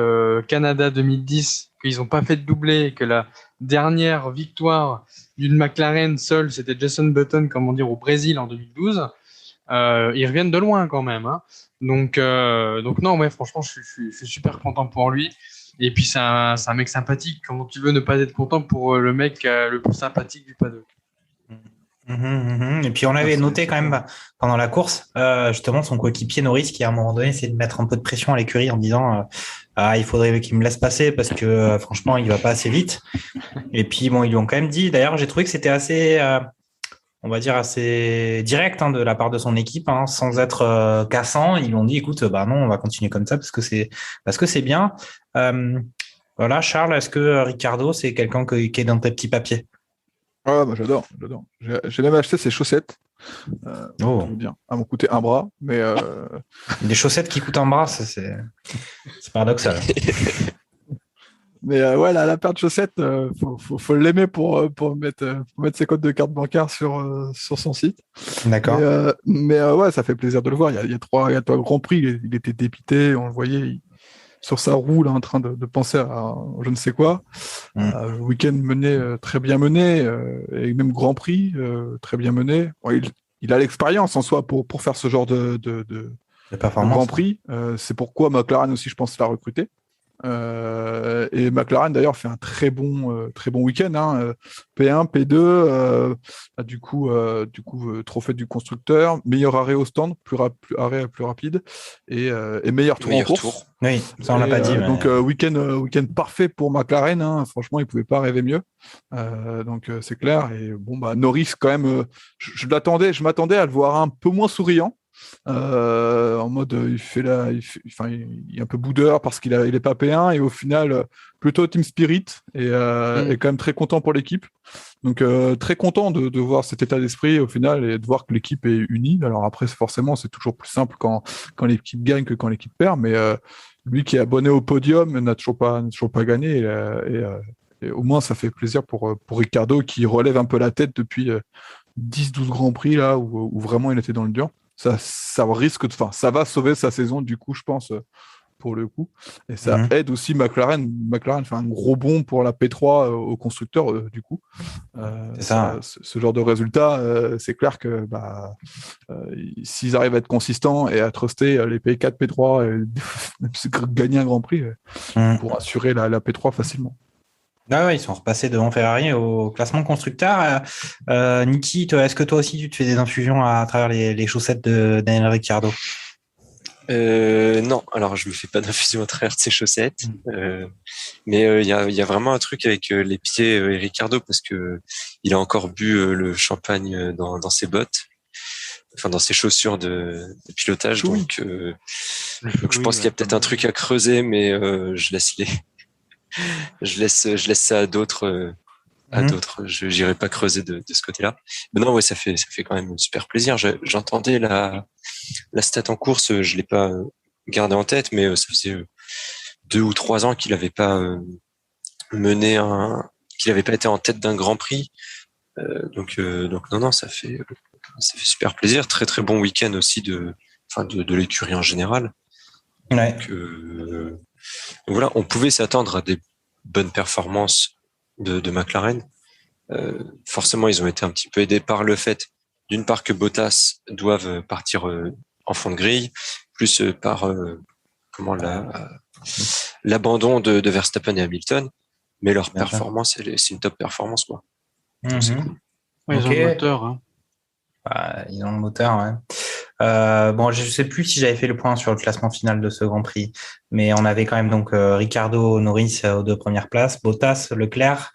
Canada 2010 qu'ils n'ont pas fait de doublé et que la dernière victoire d'une McLaren seule, c'était Jason Button, comment dire, au Brésil en 2012. Ils reviennent de loin quand même. Hein. Donc non, ouais, franchement, je suis super content pour lui. Et puis, c'est un mec sympathique. Comment tu veux ne pas être content pour le mec le plus sympathique du paddock? Et puis on avait noté quand même pendant la course, justement son coéquipier Norris qui à un moment donné essaie de mettre un peu de pression à l'écurie en disant il faudrait qu'il me laisse passer parce que franchement il va pas assez vite. Et puis bon ils lui ont quand même dit. D'ailleurs j'ai trouvé que c'était assez, on va dire assez direct de la part de son équipe, sans être cassant. Ils lui ont dit écoute bah non on va continuer comme ça parce que c'est bien. Voilà Charles, est-ce que Ricciardo c'est quelqu'un qui est dans tes petits papiers? Ah, bah, j'adore. J'ai même acheté ses chaussettes. Bien. Elles m'ont coûté un bras, mais. Des chaussettes qui coûtent un bras, c'est paradoxal. Mais ouais, la paire de chaussettes, faut l'aimer pour mettre ses codes de carte bancaire sur son site. D'accord. Mais ouais, ça fait plaisir de le voir. Il y a trois Grands Prix, il était dépité, on le voyait. Sur sa roue, là, en train de penser à je ne sais quoi. Week-end mené, très bien mené, et même Grand Prix, très bien mené. Bon, il a l'expérience en soi pour faire ce genre de Grand Prix. C'est pourquoi McLaren aussi, je pense, l'a recruté. Et McLaren d'ailleurs fait un très bon week-end, P1, P2, du coup trophée du constructeur, meilleur arrêt au stand, plus rapide et meilleur tour en course. Oui, ça on l'a pas dit. Mais... Donc week-end parfait pour McLaren, franchement ils pouvaient pas rêver mieux. Donc c'est clair. Et bon bah Norris quand même, je m'attendais à le voir un peu moins souriant. En mode il est un peu boudeur parce qu'il est pas P1 et au final plutôt team spirit et quand même très content pour l'équipe, donc très content de voir cet état d'esprit au final et de voir que l'équipe est unie. Alors après forcément c'est toujours plus simple quand l'équipe gagne que quand l'équipe perd, mais lui qui est abonné au podium n'a toujours pas gagné et au moins ça fait plaisir pour Ricciardo qui relève un peu la tête depuis 10-12 Grands Prix là où vraiment il était dans le dur. Ça risque ça va sauver sa saison du coup je pense pour le coup, et ça aide aussi McLaren fait un gros bond pour la P3 au constructeur du coup. Ce genre de résultat, c'est clair que s'ils arrivent à être consistants et à truster les P4 P3 et gagner un Grand Prix pour assurer la P3 facilement. Ah ouais, ils sont repassés devant Ferrari au classement constructeur. Niki, est-ce que toi aussi tu te fais des infusions à travers les chaussettes de Daniel Ricciardo? Non, alors je me fais pas d'infusion à travers de ses chaussettes, mais il y a vraiment un truc avec les pieds et Ricciardo parce que il a encore bu le champagne dans ses bottes, enfin dans ses chaussures de pilotage, donc je pense qu'il y a peut-être un truc à creuser, mais je laisse ça à d'autres. Je n'irai pas creuser de ce côté-là. Mais non, ouais, ça fait quand même super plaisir. J'entendais la stat en course, je l'ai pas gardé en tête, mais ça faisait 2 ou 3 ans qu'il n'avait pas qu'il n'avait pas été en tête d'un Grand Prix. Donc non, ça fait super plaisir. Très très bon week-end aussi de l'écurie en général. Ouais. Donc voilà, on pouvait s'attendre à des bonnes performances de McLaren. Forcément, ils ont été un petit peu aidés par le fait, d'une part, que Bottas doivent partir en fond de grille, plus par l'abandon de Verstappen et Hamilton. Mais leur performance, c'est une top performance, quoi. Donc, c'est cool. Ouais, ils ont le moteur. Hein. Ils ont le moteur, ouais. Bon, je sais plus si j'avais fait le point sur le classement final de ce Grand Prix, mais on avait quand même donc Ricciardo, Norris aux 2 premières places, Bottas, Leclerc,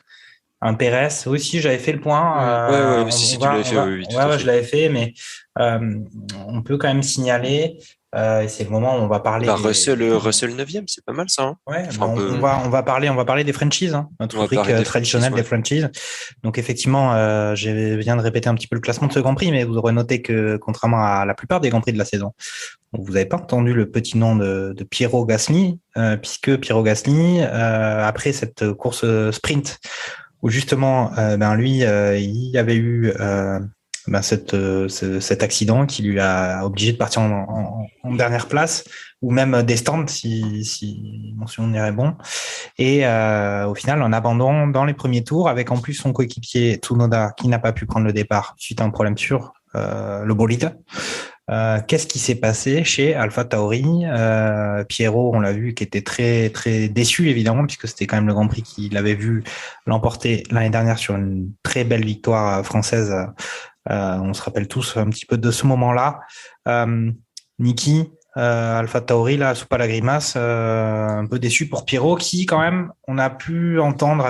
un Pérez. Aussi, j'avais fait le point. Ouais, si tu l'avais fait, oui, tout à fait. Je l'avais fait, mais on peut quand même signaler. C'est le moment où on va parler. Russell 9e, c'est pas mal ça. Hein. Ouais, on va parler des franchises, notre rubrique traditionnelle des franchises. Donc effectivement, je viens de répéter un petit peu le classement de ce Grand Prix, mais vous aurez noté que contrairement à la plupart des Grands Prix de la saison, vous n'avez pas entendu le petit nom de Piero Gasly, puisque Piero Gasly, après cette course sprint, où justement, lui, il y avait eu cet accident qui lui a obligé de partir en dernière place, ou même des stands si mon souvenir est bon. Et au final, un abandon dans les premiers tours, avec en plus son coéquipier Tsunoda qui n'a pas pu prendre le départ suite à un problème sur le bolide. Qu'est-ce qui s'est passé chez AlphaTauri? Pierrot, on l'a vu, qui était très très déçu évidemment, puisque c'était quand même le Grand Prix qu'il avait vu l'emporter l'année dernière sur une très belle victoire française. On se rappelle tous un petit peu de ce moment-là. Niki, AlphaTauri, là, sous pas la grimace, un peu déçu pour Pierrot, qui quand même, on a pu entendre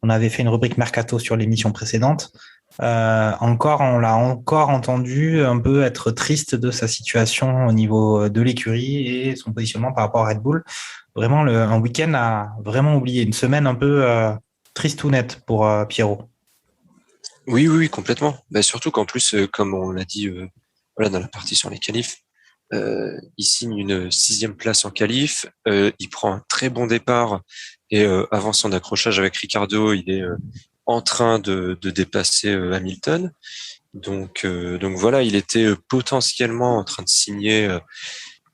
on avait fait une rubrique Mercato sur l'émission précédente. On l'a encore entendu un peu être triste de sa situation au niveau de l'écurie et son positionnement par rapport à Red Bull. Vraiment, un week-end à vraiment oublier, une semaine un peu triste ou nette pour Pierrot. Oui, complètement. Surtout qu'en plus, comme on l'a dit dans la partie sur les qualifs, il signe une 6e place en qualif, il prend un très bon départ et avant son accrochage avec Ricciardo, il est en train de dépasser Hamilton. Donc voilà, il était potentiellement en train de signer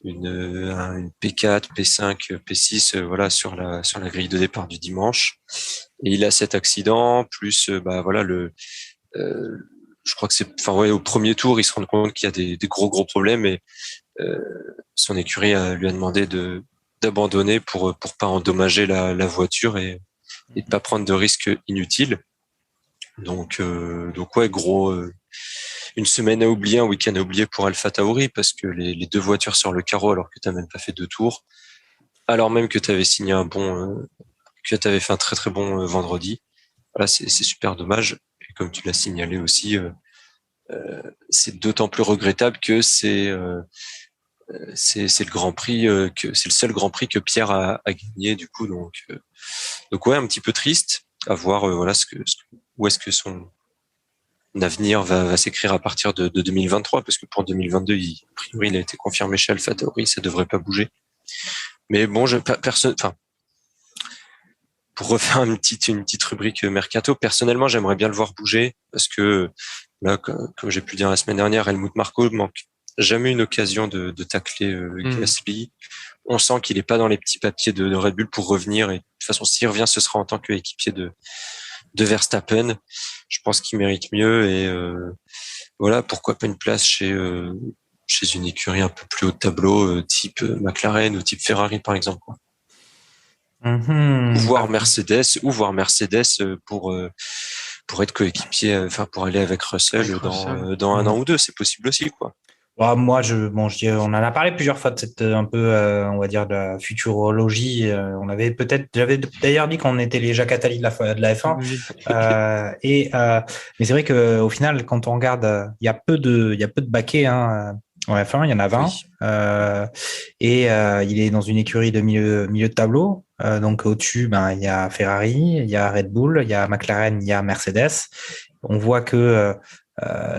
une P4, P5, P6 voilà sur la grille de départ du dimanche. Et il a cet accident plus je crois que au premier tour, il se rend compte qu'il y a des gros problèmes et son écurie lui a demandé d'abandonner pour pas endommager la voiture et de pas prendre de risques inutiles. Donc ouais, une semaine à oublier, un week-end à oublier pour AlphaTauri parce que les deux voitures sur le carreau alors que t'as même pas fait 2 tours, alors même que t'avais signé que t'avais fait un très très bon vendredi. Voilà, c'est super dommage. Et comme tu l'as signalé aussi, c'est d'autant plus regrettable que c'est le Grand Prix que c'est le seul Grand Prix que Pierre a gagné du coup. Donc ouais, un petit peu triste à voir où est-ce que son avenir va s'écrire à partir de 2023, parce que pour 2022, a priori, il a été confirmé chez AlphaTauri, ça devrait pas bouger. Mais bon, pour refaire une petite rubrique Mercato, personnellement, j'aimerais bien le voir bouger, parce que là, comme j'ai pu dire la semaine dernière, Helmut Marko manque jamais une occasion de tacler Gasly. On sent qu'il est pas dans les petits papiers de Red Bull pour revenir, et de toute façon, s'il revient, ce sera en tant qu'équipier de Verstappen. Je pense qu'il mérite mieux, et voilà, pourquoi pas une place chez une écurie un peu plus haut de tableau, type McLaren ou type Ferrari par exemple, quoi. Ou voir Mercedes pour être coéquipier, pour aller avec Russell dans 1 an ou 2, c'est possible aussi, quoi. Moi, on en a parlé plusieurs fois de cette on va dire de la futurologie. J'avais d'ailleurs dit qu'on était les Jacques Attali de la F1. Mais c'est vrai que au final, quand on regarde, il y a peu de baquets en F1, il y en a 20. Oui. Il est dans une écurie de milieu de tableau. Donc au-dessus, il y a Ferrari, il y a Red Bull, il y a McLaren, il y a Mercedes. On voit que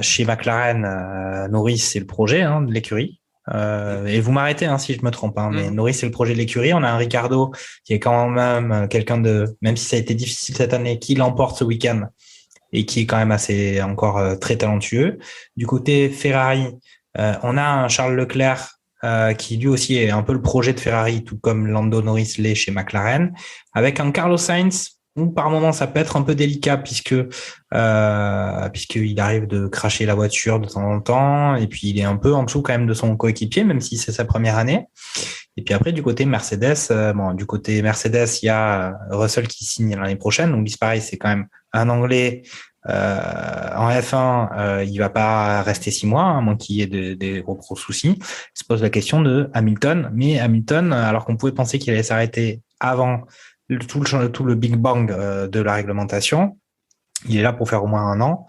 chez McLaren, Norris, c'est le projet de l'écurie. Et vous m'arrêtez si je me trompe, mais Norris, c'est le projet de l'écurie. On a un Ricciardo qui est quand même quelqu'un même si ça a été difficile cette année, qui l'emporte ce week-end et qui est quand même encore très talentueux. Du côté Ferrari, on a un Charles Leclerc qui lui aussi est un peu le projet de Ferrari, tout comme Lando Norris l'est chez McLaren, avec un Carlos Sainz où par moment ça peut être un peu délicat puisqu'il arrive de cracher la voiture de temps en temps, et puis il est un peu en dessous quand même de son coéquipier, même si c'est sa première année. Et puis après, du côté Mercedes, il y a Russell qui signe l'année prochaine, donc pareil, c'est quand même un Anglais en F1, il va pas rester 6 mois, à moins qu'il y ait des gros soucis. Il se pose la question de Hamilton, mais Hamilton, alors qu'on pouvait penser qu'il allait s'arrêter avant tout le Big Bang de la réglementation, il est là pour faire au moins 1 an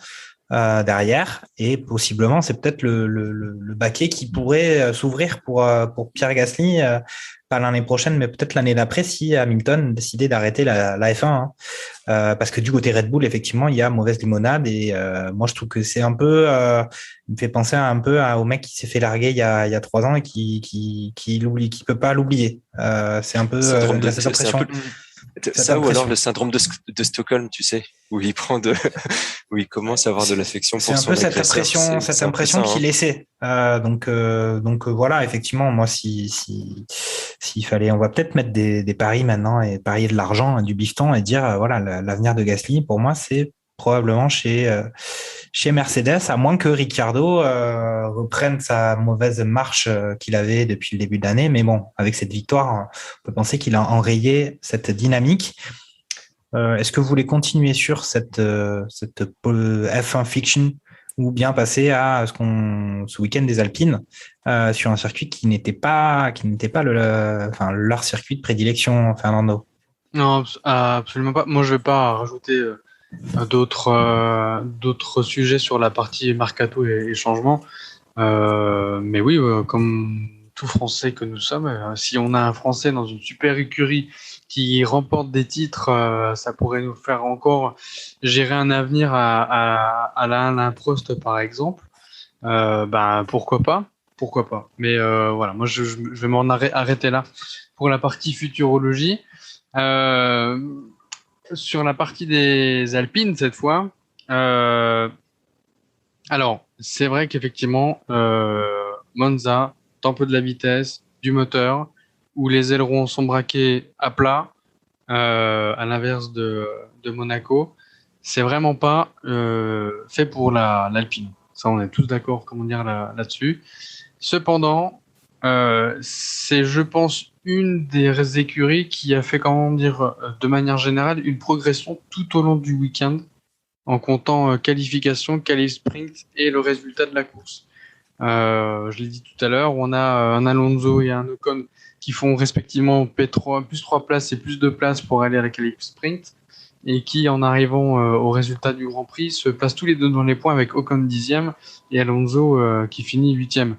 derrière, et possiblement c'est peut-être le baquet qui pourrait s'ouvrir pour Pierre Gasly, pas l'année prochaine, mais peut-être l'année d'après si Hamilton décidait d'arrêter la F1. Parce que du côté Red Bull, effectivement, il y a mauvaise limonade, et moi je trouve que c'est un peu, il me fait penser un peu au mec qui s'est fait larguer il y a 3 ans et qui l'oublie, qui peut pas l'oublier. C'est un peu cette impression. Ça ou alors le syndrome de Stockholm, tu sais, où il où il commence à avoir de l'affection pour son agresseur. C'est cette impression qu'il essaie. Donc voilà, effectivement, moi, s'il fallait, on va peut-être mettre des paris maintenant et parier de l'argent, du bifton et dire, voilà, l'avenir de Gasly, pour moi, c'est probablement chez Mercedes, à moins que Ricciardo reprenne sa mauvaise marche qu'il avait depuis le début de l'année. Mais bon, avec cette victoire, on peut penser qu'il a enrayé cette dynamique. Est-ce que vous voulez continuer sur cette F1 Fiction ou bien passer à ce week-end des Alpines sur un circuit qui n'était pas leur circuit de prédilection, Fernando? Non, absolument pas. Moi, je vais pas rajouter d'autres sujets sur la partie mercato et changement. Mais oui, comme tout Français que nous sommes, si on a un Français dans une super écurie qui remporte des titres, ça pourrait nous faire encore gérer un avenir à Alain Prost, par exemple. Pourquoi pas. Mais voilà, moi je vais m'en arrêter là pour la partie futurologie. Sur la partie des Alpines cette fois, alors c'est vrai qu'effectivement Monza, un peu de la vitesse, du moteur, où les ailerons sont braqués à plat, à l'inverse de Monaco, c'est vraiment pas fait pour l'Alpine. Ça, on est tous d'accord, là-dessus. Cependant, c'est, je pense, une des écuries qui a fait, de manière générale, une progression tout au long du week-end, en comptant qualification, qualif sprint et le résultat de la course. Je l'ai dit tout à l'heure, on a un Alonso et un Ocon qui font respectivement P3, plus 3 places et plus 2 places pour aller à la qualif sprint, et qui, en arrivant au résultat du Grand Prix, se placent tous les deux dans les points avec Ocon 10e et Alonso qui finit 8e.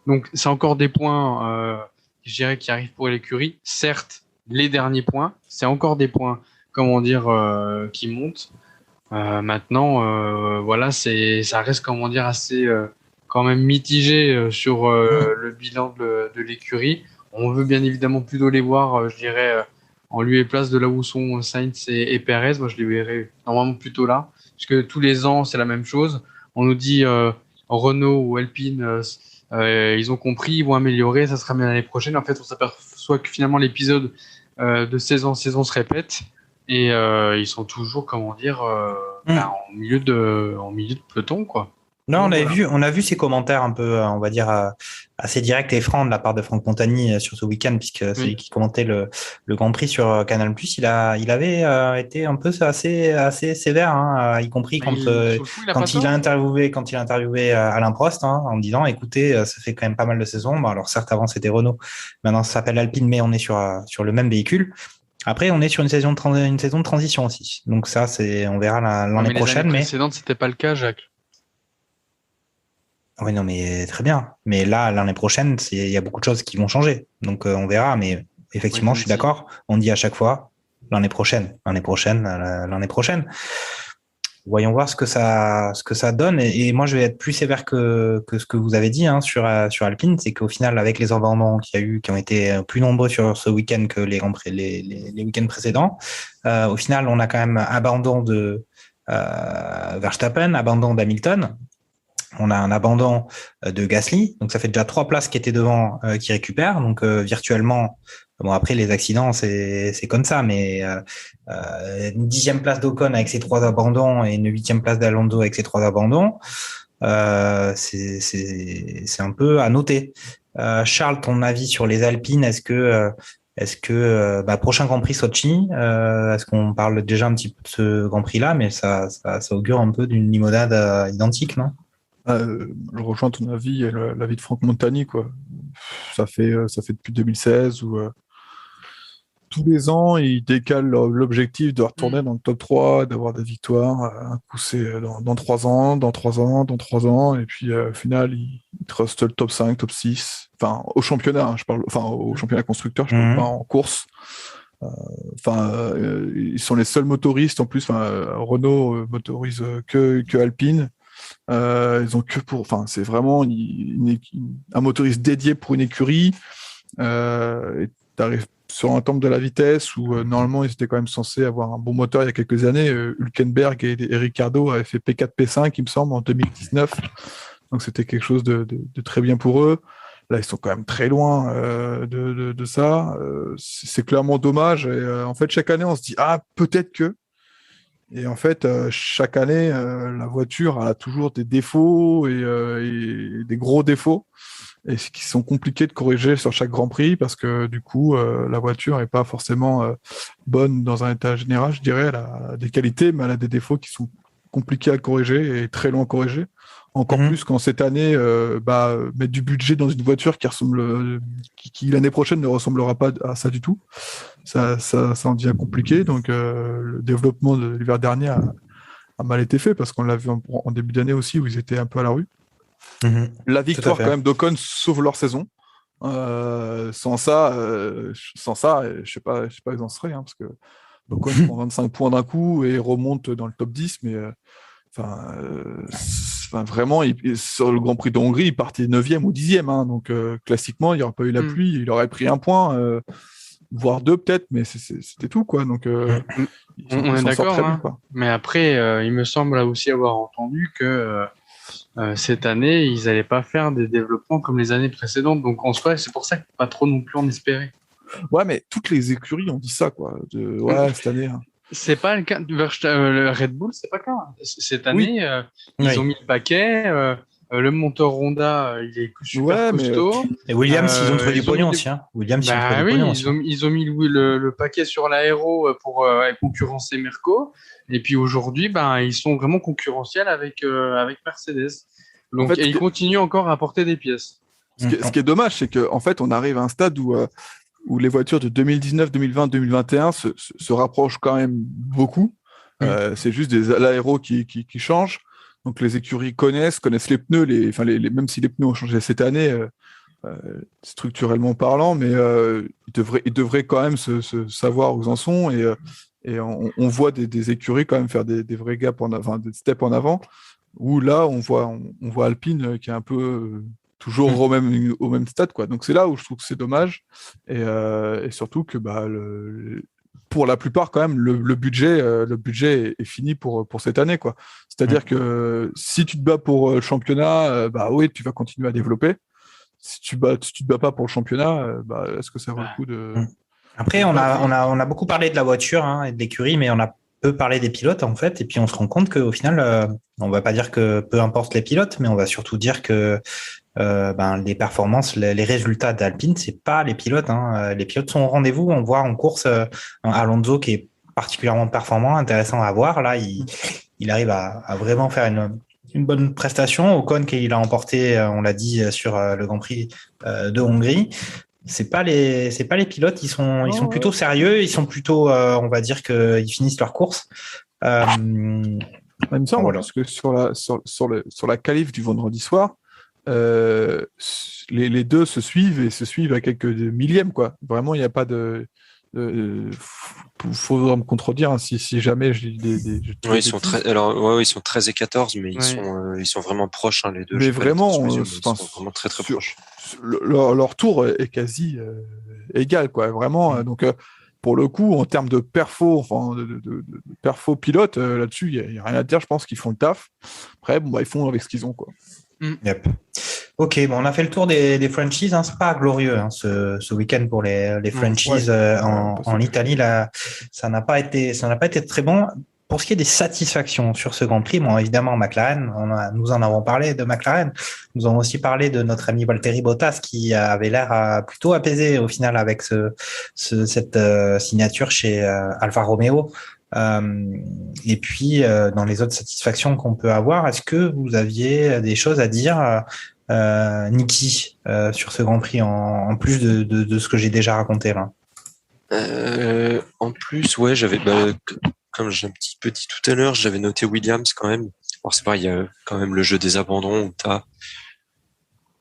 Donc c'est encore des points, je dirais, qui arrivent pour l'écurie. Certes, les derniers points, c'est encore des points, qui montent. Maintenant, voilà, ça reste, assez quand même mitigé sur le bilan de l'écurie. On veut bien évidemment plutôt les voir, je dirais, en lieu et place de là où sont Sainz et Perez. Moi, je les verrais normalement plutôt là, parce que tous les ans, c'est la même chose. On nous dit Renault ou Alpine, ils ont compris, ils vont améliorer, ça sera bien l'année prochaine. En fait, on s'aperçoit que finalement l'épisode de saison en saison se répète et ils sont toujours, en milieu de peloton, quoi. Non, on a vu ces commentaires un peu, on va dire, assez directs et francs de la part de Franck Montagny sur ce week-end, puisque c'est lui qui commentait le Grand Prix sur Canal+. Il avait été un peu assez sévère, y compris quand il a interviewé Alain Prost, en disant, écoutez, ça fait quand même pas mal de saisons. Bon, alors certes, avant c'était Renault, maintenant ça s'appelle Alpine, mais on est sur le même véhicule. Après, on est sur une saison de transition aussi. Donc ça, on verra l'année prochaine. Les précédentes, c'était pas le cas, Jacques. Oui, non, mais très bien. Mais là, l'année prochaine, il y a beaucoup de choses qui vont changer. Donc, on verra. Mais effectivement, je suis d'accord. On dit à chaque fois l'année prochaine. Voyons voir ce que ça donne. Et moi, je vais être plus sévère que ce que vous avez dit sur Alpine. C'est qu'au final, avec les abandons qu'il y a eu, qui ont été plus nombreux sur ce week-end que les week-ends précédents, au final, on a quand même abandon de Verstappen, abandon d'Hamilton. On a un abandon de Gasly, donc ça fait déjà 3 places qui étaient devant qui récupèrent. Donc virtuellement, bon après les accidents c'est comme ça, mais une 10e place d'Ocon avec ses 3 abandons et une 8e place d'Alonso avec ses 3 abandons, c'est un peu à noter. Charles, ton avis sur les Alpines, est-ce que prochain Grand Prix Sochi, est-ce qu'on parle déjà un petit peu de ce Grand Prix là, mais ça augure un peu d'une limonade identique, non? Je rejoins ton avis et l'avis de Franck Montagny, quoi. Ça fait depuis 2016 où tous les ans ils décalent l'objectif de retourner dans le top 3, d'avoir des victoires. Un coup c'est dans 3 ans, dans 3 ans, dans 3 ans, et puis au final ils trustent le top 5, top 6. Enfin au championnat, je parle, au championnat constructeur, je parle pas en course. Ils sont les seuls motoristes en plus. Renault motorise que Alpine. Ils ont c'est vraiment un motoriste dédié pour une écurie. Et t'arrives sur un temple de la vitesse où normalement ils étaient quand même censés avoir un bon moteur il y a quelques années. Hülkenberg et Ricciardo avaient fait P4, P5, il me semble, en 2019. Donc c'était quelque chose de très bien pour eux. Là, ils sont quand même très loin de ça. C'est clairement dommage. Et, en fait, chaque année, on se dit ah, peut-être que. Et en fait, chaque année, la voiture elle a toujours des défauts et des gros défauts, et qui sont compliqués de corriger sur chaque Grand Prix parce que du coup, la voiture n'est pas forcément bonne dans un état général, je dirais. Elle a des qualités, mais elle a des défauts qui sont compliqués à corriger et très longs à corriger. Encore plus quand cette année, mettre du budget dans une voiture qui l'année prochaine ne ressemblera pas à ça du tout. Ça en devient compliqué. Donc, le développement de l'hiver dernier a mal été fait parce qu'on l'a vu en début d'année aussi où ils étaient un peu à la rue. La victoire quand même d'Ocon sauve leur saison. Sans ça, je sais pas où ils en seraient, parce que Ocon prend 25 points d'un coup et remonte dans le top 10, mais vraiment, sur le Grand Prix de Hongrie, il partait 9e ou 10e. Donc, classiquement, il n'y aurait pas eu la pluie, il aurait pris un point, voire deux peut-être, mais c'était tout, quoi. Donc, on est d'accord, bien, quoi. Mais après, il me semble aussi avoir entendu que cette année, ils n'allaient pas faire des développements comme les années précédentes. Donc, en soi, c'est pour ça qu'il ne faut pas trop non plus en espérer. Ouais, mais toutes les écuries ont dit ça, quoi. Cette année. C'est pas le cas le Red Bull, c'est pas le cas. Cette année, ils ont mis le paquet. Le moteur Honda, il est super costaud. Et Williams, ils ont trouvé du pognon aussi. Williams, ils ont mis le paquet sur l'aéro pour concurrencer Merco. Et puis aujourd'hui, ils sont vraiment concurrentiels avec Mercedes. Donc, en fait, ils continuent encore à apporter des pièces. Ce qui est dommage, c'est qu'en fait, on arrive à un stade où les voitures de 2019, 2020, 2021 se rapprochent quand même beaucoup. C'est juste l'aéro qui change. Donc les écuries connaissent les pneus, même si les pneus ont changé cette année, structurellement parlant, mais ils devraient quand même se savoir où ils en sont. Et on voit des écuries quand même faire des vrais gaps des steps en avant, où là, on voit Alpine qui est un peu... toujours au même stade, quoi. Donc c'est là où je trouve que c'est dommage, et surtout que pour la plupart quand même le budget est fini pour cette année, quoi. C'est-à-dire que si tu te bats pour le championnat, oui, tu vas continuer à développer. Si tu te bats pas pour le championnat, est-ce que ça vaut le coup de... Après, on a beaucoup parlé de la voiture et de l'écurie, mais on a peu parlé des pilotes, en fait, et puis on se rend compte qu'au final, on va pas dire que peu importe les pilotes, mais on va surtout dire que les performances, les résultats d'Alpine, c'est pas les pilotes. Les pilotes sont au rendez-vous. On voit en course Alonso qui est particulièrement performant, intéressant à voir. Là, il arrive à vraiment faire une bonne prestation. Ocon qui l'a emporté, on l'a dit, sur le Grand Prix de Hongrie. C'est pas les pilotes. Ils sont plutôt sérieux. Ils sont plutôt, on va dire qu'ils finissent leur course. Il me semble parce que sur la qualif du vendredi soir. Les deux se suivent à quelques millièmes, quoi. Vraiment, il n'y a pas de. Faudra me contredire si jamais ils sont ils sont 13 et 14, mais ils sont vraiment proches, les deux. Mais vraiment, ils sont vraiment très très proches. Leur tour est quasi égal, quoi. Vraiment. Donc, pour le coup, en termes de perfo, de perfo pilote, là-dessus, il n'y a rien à dire. Je pense qu'ils font le taf. Après, ils font avec ce qu'ils ont, quoi. Yep. Ok, on a fait le tour des franchises. C'est pas glorieux ce week-end pour les franchises en Italie. Là, ça n'a pas été très bon. Pour ce qui est des satisfactions sur ce Grand Prix, évidemment McLaren. Nous en avons parlé de McLaren. Nous avons aussi parlé de notre ami Valtteri Bottas qui avait l'air plutôt apaisé au final avec cette signature chez Alfa Romeo. Et puis dans les autres satisfactions qu'on peut avoir, est-ce que vous aviez des choses à dire, Niki, sur ce Grand Prix en plus de ce que j'ai déjà raconté là? En plus, j'avais, comme j'ai un petit peu dit tout à l'heure, j'avais noté Williams quand même. Alors c'est pareil, il y a quand même le jeu des abandons où t'as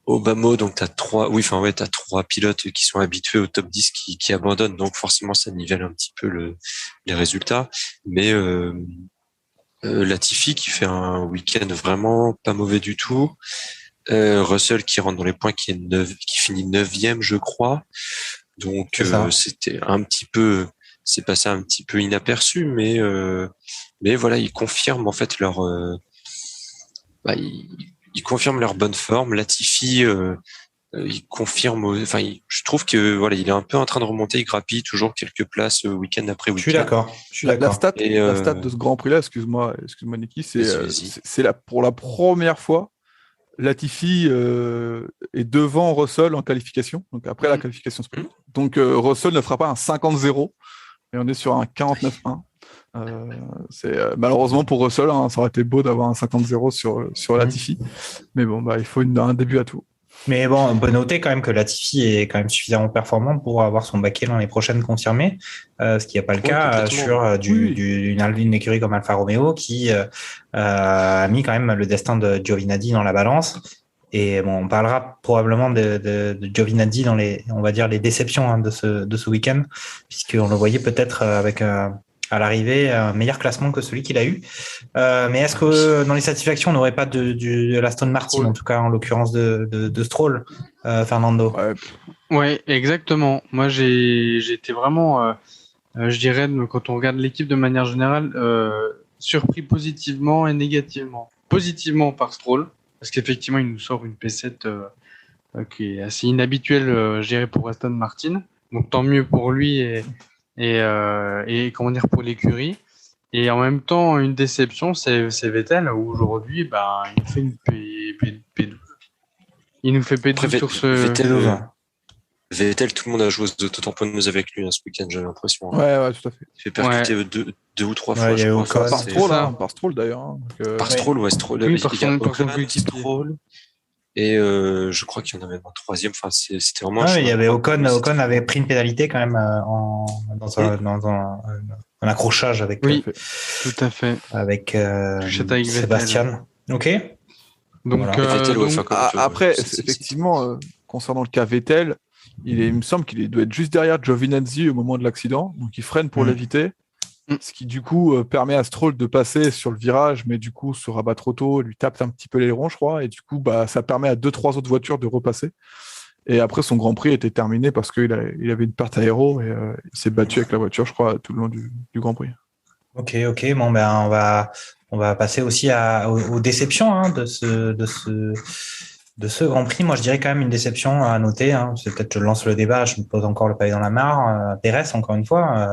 au bas mot, donc t'as trois pilotes qui sont habitués au top 10 qui abandonnent, donc forcément ça nivelle un petit peu les résultats. Mais Latifi qui fait un week-end vraiment pas mauvais du tout. Russell qui rentre dans les points, qui finit 9e, je crois. Donc C'est ça. c'est passé un petit peu inaperçu, mais voilà, ils confirment en fait ils confirment leur bonne forme. Latifi, il confirme, je trouve que voilà, il est un peu en train de remonter, il grappille toujours quelques places week-end après Je suis week-end. d'accord. Je suis La d'accord. stat, Et, la stat de ce Grand Prix-là, excuse-moi Niki, Vas-y. c'est pour la première fois, Latifi est devant Russell en qualification, donc après la qualification sprint. Donc Russell ne fera pas un 50-0, et on est sur un 49-1. Malheureusement pour Russell, hein, ça aurait été beau d'avoir un 50-0 sur Latifi, mais bon, il faut un début à tout. Mais bon, on peut noter quand même que Latifi est quand même suffisamment performant pour avoir son baquet l'année prochaine confirmé, ce qui n'est pas le cas sur une écurie comme Alfa Romeo qui a mis quand même le destin de Giovinazzi dans la balance. Et bon, on parlera probablement de Giovinazzi dans on va dire les déceptions de ce week-end, puisqu'on le voyait peut-être avec à l'arrivée un meilleur classement que celui qu'il a eu. Mais est-ce que dans les satisfactions, on n'aurait pas de l'Aston Martin, en tout cas en l'occurrence de Stroll, Fernando? Ouais, exactement. Moi, j'ai été vraiment, je dirais, quand on regarde l'équipe de manière générale, surpris positivement et négativement. Positivement par Stroll, parce qu'effectivement, il nous sort une P7 qui est assez inhabituelle, je dirais, pour Aston Martin. Donc tant mieux pour lui et comment dire, pour l'écurie. Et en même temps, une déception, c'est Vettel, où aujourd'hui, il nous fait une P12. Il nous fait P12 sur ce... Vettel, tout le monde a joué aux autotamponneuses avec lui ce week-end, j'ai l'impression. Ouais, tout à fait. Il fait percuter deux ou trois fois, je crois. Par par Stroll d'ailleurs. Hein. Par Stroll, ouais, Stroll. Oui, par son Stroll. Et je crois qu'il y en avait un troisième. Enfin, c'était vraiment. Il y avait Ocon avait pris une pénalité quand même dans un accrochage avec. Oui, tout à fait. Avec Sébastien. Ok. Donc, après, effectivement, concernant le cas Vettel, il me semble qu'il doit être juste derrière Giovinazzi au moment de l'accident, donc il freine pour l'éviter. Ce qui du coup permet à Stroll de passer sur le virage, mais du coup se rabat trop tôt, lui tape un petit peu l'aileron, je crois, et du coup ça permet à 2-3 autres voitures de repasser. Et après son Grand Prix était terminé parce qu'il avait une perte aéro et il s'est battu avec la voiture, je crois, tout le long du Grand Prix. Ok, bon on va passer aussi aux déceptions de ce Grand Prix. Moi, je dirais quand même une déception à noter. C'est peut-être je lance le débat, je me pose encore le pavé dans la mare. Pérez, encore une fois.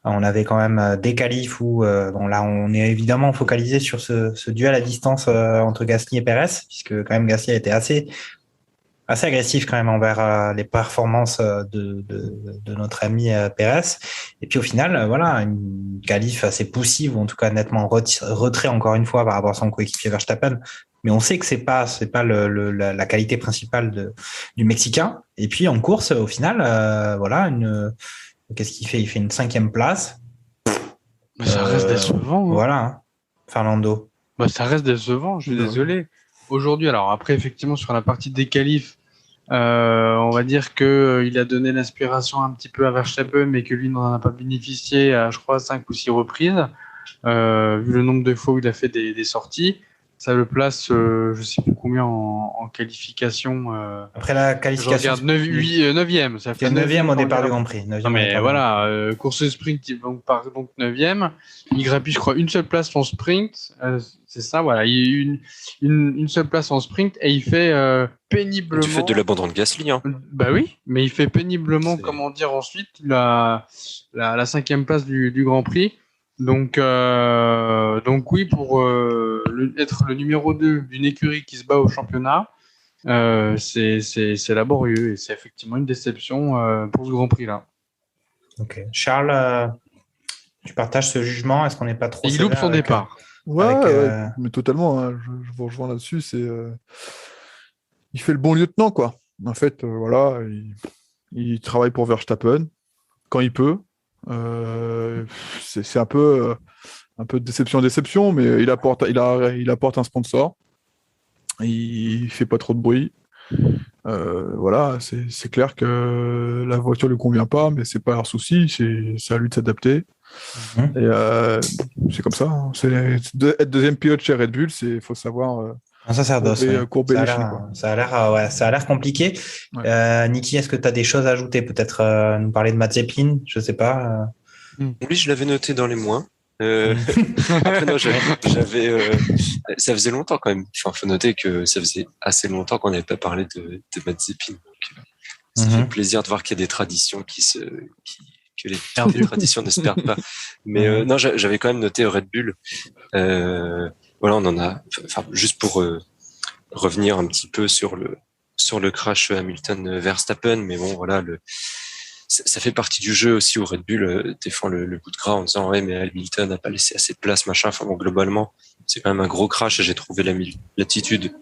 On avait quand même des qualifs où là, on est évidemment focalisé sur ce duel à distance entre Gasly et Pérez, puisque quand même Gasly a été assez agressif quand même envers les performances de notre ami Pérez. Et puis au final, une qualif assez poussive, ou en tout cas nettement retrait encore une fois par rapport à son coéquipier Verstappen. Mais on sait que c'est pas la qualité principale du Mexicain. Et puis en course, au final, qu'est-ce qu'il fait? Il fait une 5e place. Ça reste décevant. Voilà, Fernando. Ça reste décevant, je suis désolé. Aujourd'hui, alors après, effectivement, sur la partie des qualifs, on va dire qu'il a donné l'inspiration un petit peu à Verstappen, mais que lui n'en a pas bénéficié à, je crois, 5 ou 6 reprises, vu le nombre de fois où il a fait des sorties. Ça le place, je sais plus combien en qualification. Après la qualification. Je regarde 9e. Ça fait 9e au départ du Grand Prix. Non, mais voilà, course sprint, il part donc 9e. Il grappille, je crois, une seule place en sprint. C'est ça, voilà. Il une seule place en sprint et il fait péniblement. Du fait de l'abandon de Gasly, hein. Bah oui, mais il fait péniblement, comment dire, ensuite la 5e place du Grand Prix. Donc oui, pour être le numéro 2 d'une écurie qui se bat au championnat, c'est laborieux et c'est effectivement une déception pour ce Grand Prix-là. Ok. Charles, tu partages ce jugement? Est-ce qu'on n'est pas trop... Il loupe son départ. Ouais, mais totalement, hein, je vous rejoins là-dessus. Il fait le bon lieutenant, quoi. En fait, il travaille pour Verstappen quand il peut. C'est un peu de déception, mais il apporte un sponsor. Il fait pas trop de bruit. C'est clair que la voiture lui convient pas, mais c'est pas leur souci. C'est à lui de s'adapter. Et c'est comme ça. Hein. Être deuxième pilote chez Red Bull, faut savoir Un sacerdoce. courbé Ça a les l'air, chines, quoi. ça a l'air compliqué. Ouais. Niki, est-ce que tu as des choses à ajouter? Peut-être nous parler de Mazepin, je sais pas. Oui, je l'avais noté dans les moins. Après, non, ça faisait longtemps quand même. Enfin, faut noter que ça faisait assez longtemps qu'on n'avait pas parlé de Mazepin. Donc, ça fait plaisir de voir qu'il y a des traditions que les traditions ne se perdent pas. Mais non, j'avais quand même noté Red Bull. Voilà, on en a. Enfin, juste pour revenir un petit peu sur le crash Hamilton-Verstappen, mais bon, voilà, ça fait partie du jeu aussi où Red Bull défend le bout de gras en disant ouais, mais Hamilton n'a pas laissé assez de place, machin. Enfin bon, globalement, c'est quand même un gros crash et j'ai trouvé l'attitude,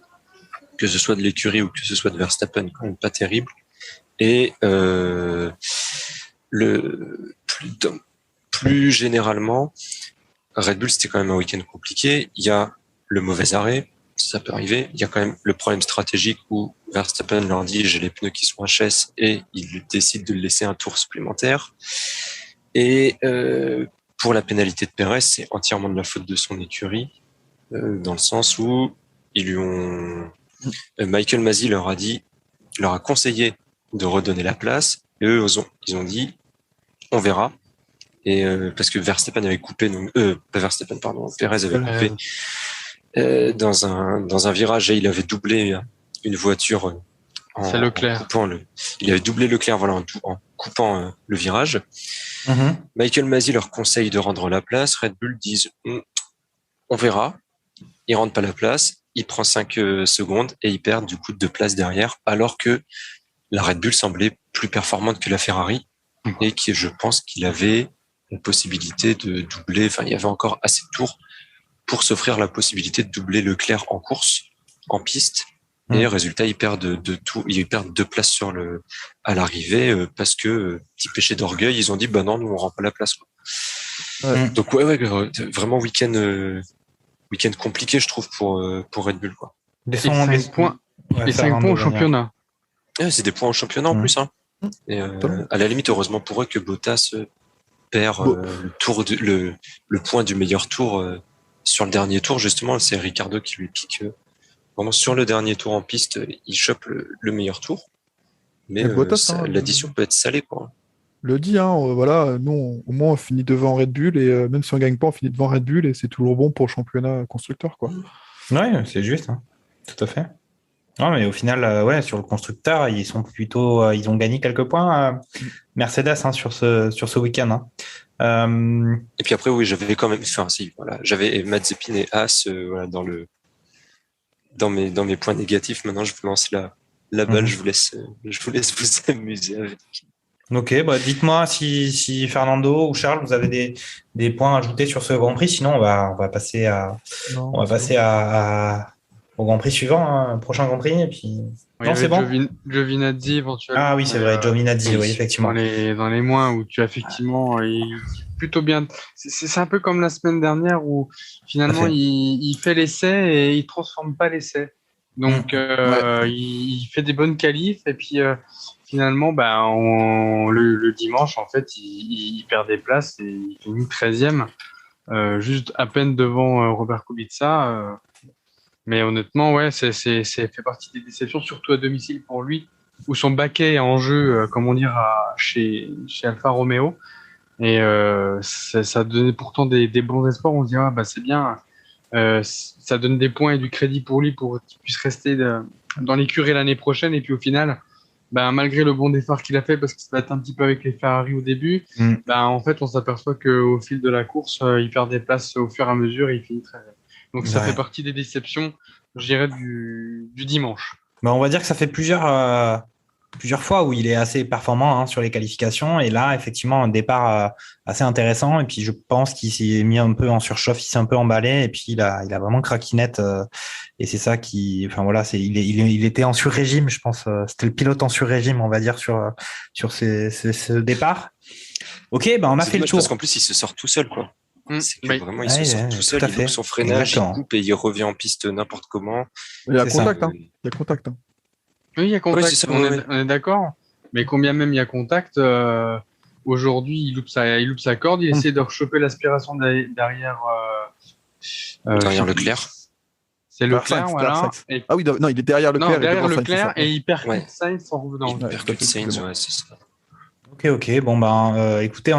que ce soit de l'écurie ou que ce soit de Verstappen, quand même pas terrible. Et plus généralement, Red Bull, c'était quand même un week-end compliqué. Il y a le mauvais arrêt, ça peut arriver. Il y a quand même le problème stratégique où Verstappen leur dit j'ai les pneus qui sont HS et il décide de le laisser un tour supplémentaire. Et pour la pénalité de Perez, c'est entièrement de la faute de son écurie, dans le sens où Michael Masi leur a conseillé de redonner la place. Et eux, ils ont dit on verra. Et parce que Verstappen avait coupé, pas Verstappen, pardon, Perez avait coupé dans un virage et il avait doublé une voiture c'est Leclerc. Il avait doublé Leclerc, voilà, en coupant le virage. Michael Masi leur conseille de rendre la place. Red Bull disent on verra. Il rentre pas la place. Il prend 5 secondes et il perd du coup 2 places derrière, alors que la Red Bull semblait plus performante que la Ferrari et je pense qu'il avait la possibilité de doubler. Enfin, il y avait encore assez de tours pour s'offrir la possibilité de doubler Leclerc en course, en piste. Et résultat, ils perdent 2 places à l'arrivée parce que petit péché d'orgueil, ils ont dit bah non, nous on rend pas la place. Quoi. Donc ouais, vraiment week-end compliqué, je trouve pour Red Bull, quoi. Les 5 points, les 5 points au championnat. Ouais, c'est des points au championnat en plus, hein. Et à la limite, heureusement pour eux que Bottas perd le point du meilleur tour sur le dernier tour. Justement, c'est Ricardo qui lui pique. Vraiment sur le dernier tour en piste, il chope le meilleur tour. Mais Bottas, l'addition peut être salée, quoi. Le dit, voilà, nous, au moins, on finit devant Red Bull, et même si on gagne pas, on finit devant Red Bull, et c'est toujours bon pour le championnat constructeur, quoi. Ouais, c'est juste, hein. Tout à fait. Non, mais au final, sur le constructeur, ils ont gagné quelques points, Mercedes, hein, sur ce week-end. Hein. Et puis après, oui, j'avais quand même, j'avais Mazepin et Haas, voilà, dans mes points négatifs. Maintenant, je vous lance la balle, je vous laisse vous amuser avec. Ok, bah dites-moi si Fernando ou Charles, vous avez des points à ajouter sur ce Grand Prix. Sinon, on va passer au Grand Prix suivant, hein, prochain Grand Prix. Et puis non, c'est bon. Giovinazzi éventuellement. Ah oui, c'est vrai, Giovinazzi, oui, effectivement. Dans les mois où tu as effectivement plutôt bien. C'est un peu comme la semaine dernière où finalement il fait l'essai et il transforme pas l'essai. Donc il fait des bonnes qualifs et puis finalement le dimanche en fait il perd des places et il finit 13e, juste à peine devant Robert Kubica. Mais honnêtement, ouais, c'est fait partie des déceptions, surtout à domicile pour lui, où son baquet est en jeu, chez Alfa Romeo. Et ça donnait pourtant des bons espoirs. On se dit, c'est bien, ça donne des points et du crédit pour lui pour qu'il puisse rester dans l'écurie l'année prochaine. Et puis au final, malgré le bon départ qu'il a fait, parce qu'il se battait un petit peu avec les Ferrari au début, en fait, on s'aperçoit qu'au fil de la course, il perd des places au fur et à mesure et il finit très bien. Donc ça fait partie des déceptions, je dirais, du dimanche. On va dire que ça fait plusieurs fois où il est assez performant, hein, sur les qualifications. Et là, effectivement, un départ assez intéressant. Et puis, je pense qu'il s'est mis un peu en surchauffe, il s'est un peu emballé. Et puis, il a vraiment craqué net. Et c'est ça qui... Enfin, voilà, il était en sur-régime, je pense. C'était le pilote en sur-régime, on va dire, sur ce départ. Ok, on a fait le tour. Parce qu'en plus, il se sort tout seul, quoi. C'est que vraiment, il se sort tout seul, il loupe son freinage, il coupe et il revient en piste n'importe comment. Il y a contact, hein. Il y a contact, hein. Oui, il y a contact, on est d'accord. Mais combien même il y a contact, aujourd'hui, il loupe sa corde, il essaie de rechoper l'aspiration derrière Leclerc. C'est Leclerc, voilà. Sainz. Et... Ah oui, non, il est derrière Leclerc. Non, derrière devant Leclerc Sainz, c'est ça. et il percute Ouais. Sainz en revenant. Il percute Sainz, ouais, c'est ça. Ok. Bon, écoutez,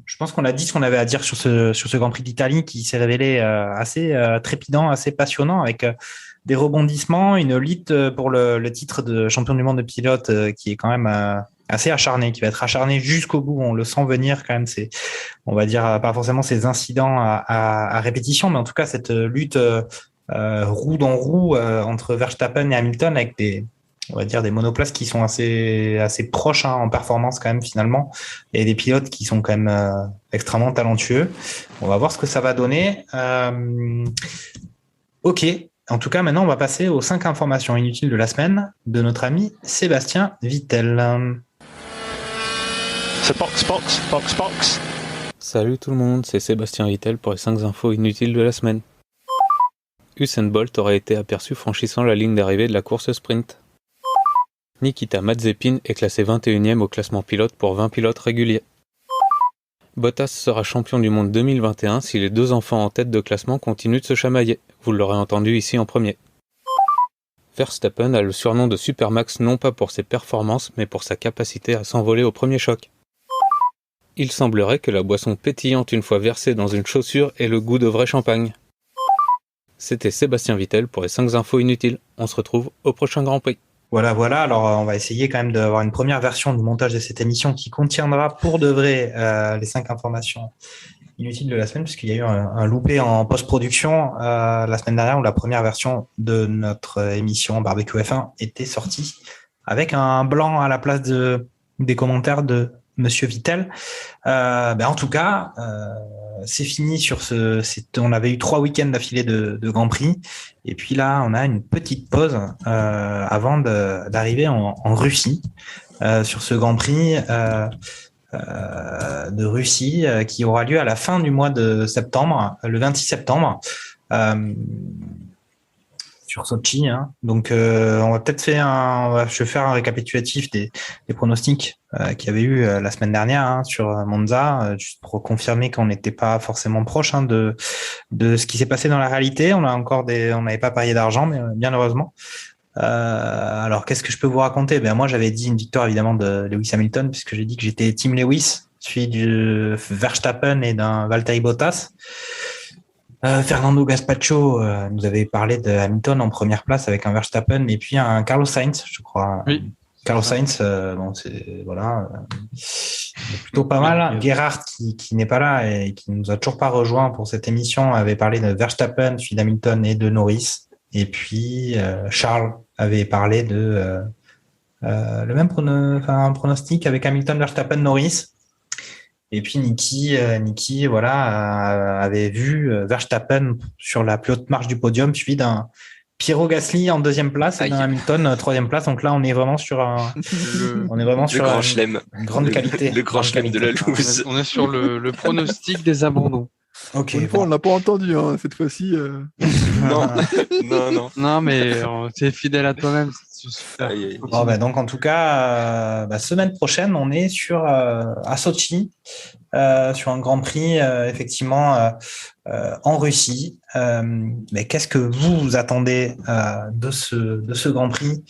je pense qu'on a dit ce qu'on avait à dire sur ce Grand Prix d'Italie qui s'est révélé assez trépidant, assez passionnant, avec des rebondissements, une lutte pour le titre de champion du monde de pilote qui est quand même assez acharné, qui va être acharné jusqu'au bout. On le sent venir quand même. On va dire, pas forcément ces incidents à répétition, mais en tout cas cette lutte roue dans roue entre Verstappen et Hamilton avec on va dire des monoplaces qui sont assez proches en performance quand même finalement, et des pilotes qui sont quand même extrêmement talentueux. On va voir ce que ça va donner. Ok. En tout cas, maintenant, on va passer aux 5 informations inutiles de la semaine de notre ami Sébastien Vittel. So box. Salut tout le monde, c'est Sébastien Vittel pour les 5 infos inutiles de la semaine. Usain Bolt aurait été aperçu franchissant la ligne d'arrivée de la course sprint. Nikita Mazepin est classé 21e au classement pilote pour 20 pilotes réguliers. Bottas sera champion du monde 2021 si les 2 enfants en tête de classement continuent de se chamailler. Vous l'aurez entendu ici en premier. Verstappen a le surnom de Supermax non pas pour ses performances, mais pour sa capacité à s'envoler au premier choc. Il semblerait que la boisson pétillante une fois versée dans une chaussure ait le goût de vrai champagne. C'était Sébastien Vittel pour les 5 infos inutiles. On se retrouve au prochain Grand Prix. Voilà. Alors, on va essayer quand même d'avoir une première version du montage de cette émission qui contiendra pour de vrai les 5 informations inutiles de la semaine, puisqu'il y a eu un loupé en post-production la semaine dernière où la première version de notre émission Barbecue F1 était sortie avec un blanc à la place des commentaires de Monsieur Vittel. En tout cas, c'est fini on avait eu 3 week-ends d'affilée de Grand Prix. Et puis là, on a une petite pause avant d'arriver en Russie sur ce Grand Prix de Russie qui aura lieu à la fin du mois de septembre, le 26 septembre. Sur Sochi, hein. Donc on va peut-être je vais faire un récapitulatif des pronostics qu'il y avait eu la semaine dernière sur Monza, juste pour confirmer qu'on n'était pas forcément proche de ce qui s'est passé dans la réalité. On n'avait pas parié d'argent, mais bien heureusement. Alors qu'est-ce que je peux vous raconter? Moi j'avais dit une victoire évidemment de Lewis Hamilton, puisque j'ai dit que j'étais Team Lewis, suivi du Verstappen et d'un Valtteri Bottas. Fernando Gaspacho nous avait parlé de Hamilton en première place avec un Verstappen et puis un Carlos Sainz, je crois. Oui. Carlos Sainz, c'est plutôt pas mal. Gerhard qui n'est pas là et qui nous a toujours pas rejoint pour cette émission avait parlé de Verstappen, suivi d'Hamilton et de Norris. Et puis Charles avait parlé de le même pronostic avec Hamilton, Verstappen, Norris. Et puis Niki, avait vu Verstappen sur la plus haute marche du podium, suivi d'un Piero Gasly en 2e place et d'un Hamilton 3e place. Donc là, on est vraiment sur grand chelem, une grande qualité. Le grand chelem de la loose. On est sur le pronostic des abandons. Ok. Une fois, on l'a pas entendu cette fois-ci. Non, mais t'es fidèle à toi-même. Donc en tout cas, semaine prochaine, on est à Sochi, sur un Grand Prix effectivement en Russie. Mais qu'est-ce que vous attendez de ce Grand Prix?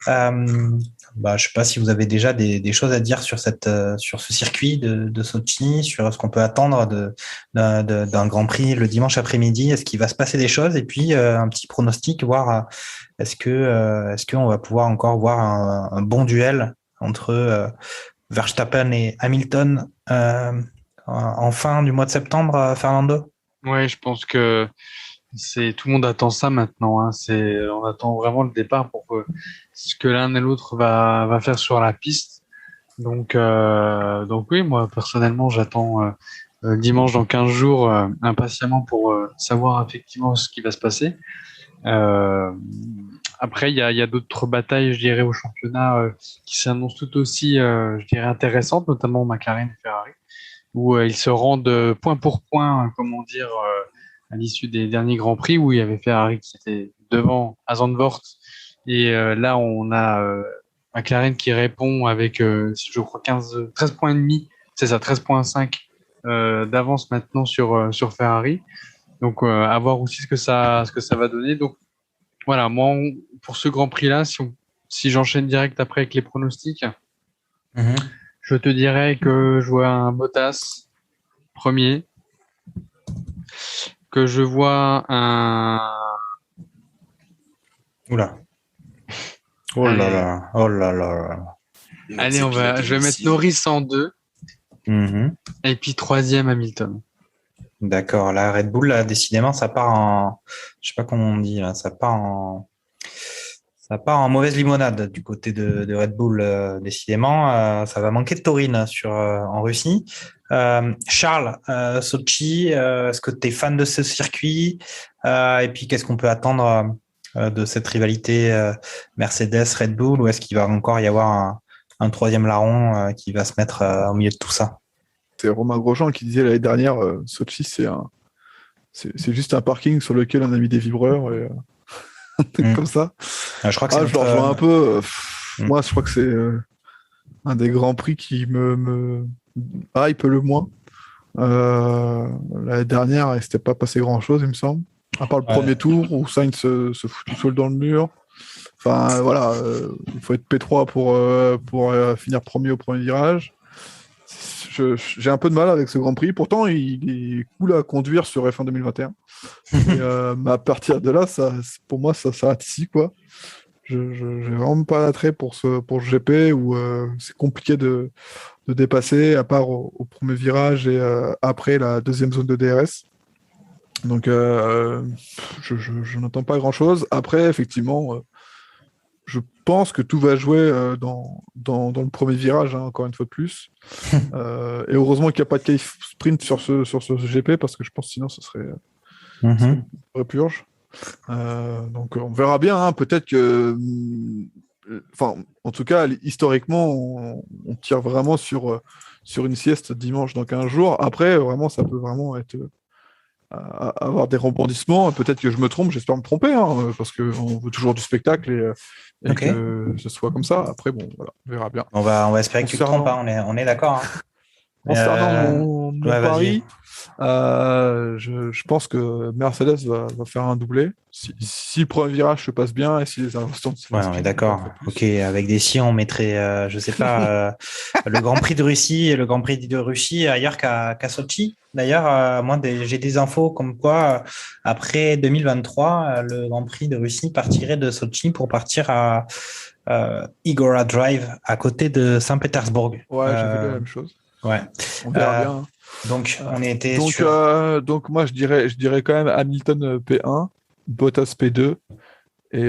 Je sais pas si vous avez déjà des choses à dire sur ce circuit de Sochi, sur ce qu'on peut attendre d'un Grand Prix le dimanche après-midi. Est-ce qu'il va se passer des choses? Et puis un petit pronostic, voir est-ce qu'on va pouvoir encore voir un bon duel entre Verstappen et Hamilton en fin du mois de septembre, Fernando? Ouais, je pense que tout le monde attend ça maintenant. On attend vraiment le départ pour ce que l'un et l'autre va faire sur la piste. Donc oui, moi personnellement, j'attends dimanche dans 15 jours impatiemment pour savoir effectivement ce qui va se passer. Après, il y a d'autres batailles, je dirais, au championnat qui s'annoncent tout aussi, je dirais, intéressantes, notamment McLaren et Ferrari, où ils se rendent point pour point, à l'issue des derniers Grands Prix, où il y avait Ferrari qui était devant à Zandvoort. Et là, on a McLaren qui répond avec, je crois, 13 points et demi, c'est ça, 13,5 d'avance maintenant sur Ferrari. Donc, à voir aussi ce que ça va donner. Donc, Voilà, moi, pour ce Grand Prix-là, si j'enchaîne direct après avec les pronostics, je te dirais que je vois un Bottas premier, que je vois un... Oula. Oh là là. Oh là là. Allez, je vais mettre Norris en 2. Et puis 3e, Hamilton. D'accord. La Red Bull, là, décidément, ça part en... Je sais pas comment on dit, là. Ça part en mauvaise limonade du côté de Red Bull, décidément. Ça va manquer de taurine en Russie. Charles, Sochi, est-ce que tu es fan de ce circuit? Et puis, qu'est-ce qu'on peut attendre de cette rivalité Mercedes-Red Bull? Ou est-ce qu'il va encore y avoir un troisième larron qui va se mettre au milieu de tout ça? C'est Romain Grosjean qui disait l'année dernière, Sochi, c'est juste un parking sur lequel on a mis des vibreurs et comme ça. Je crois que c'est je le rejoins un peu. Moi, je crois que c'est un des grands prix qui me hype le moins. L'année dernière, il s'était pas passé grand-chose, il me semble. À part le premier tour où Sainz se fout tout seul dans le mur. Enfin, voilà, il faut être P3 pour finir premier au premier virage. J'ai un peu de mal avec ce Grand Prix. Pourtant, il est cool à conduire sur F1 2021. Mais à partir de là, pour moi, ça s'arrête ici, quoi. Je n'ai vraiment pas l'attrait pour ce GP où c'est compliqué de dépasser, à part au premier virage et après la deuxième zone de DRS. Donc, je n'entends pas grand-chose. Après, effectivement, je pense que tout va jouer dans le premier virage, hein, encore une fois de plus. Et heureusement qu'il n'y a pas de case sprint sur ce GP, parce que je pense que sinon ce serait une vraie purge. Donc on verra bien, hein, peut-être que... Enfin, en tout cas, historiquement, on tire vraiment sur une sieste dimanche dans 15 jours. Après, vraiment, ça peut vraiment être... avoir des rebondissements. Peut-être que je me trompe, j'espère me tromper, hein, parce qu'on veut toujours du spectacle et que ce soit comme ça. Après, bon, voilà, on verra bien. On va espérer que tu te trompes, hein, on est d'accord. Hein. Concernant mon pari, je pense que Mercedes va faire un doublé. Si le premier virage se passe bien et si les instants se passent bien. On est d'accord. Ok, avec des si, on mettrait, je sais pas, le Grand Prix de Russie et le Grand Prix de Russie ailleurs qu'à Sochi. D'ailleurs, moi, j'ai des infos comme quoi, après 2023, le Grand Prix de Russie partirait de Sochi pour partir à Igora Drive, à côté de Saint-Pétersbourg. Ouais, j'ai vu la même chose. Ouais. On verra bien. Donc, on était donc moi, je dirais quand même Hamilton P1, Bottas P2 et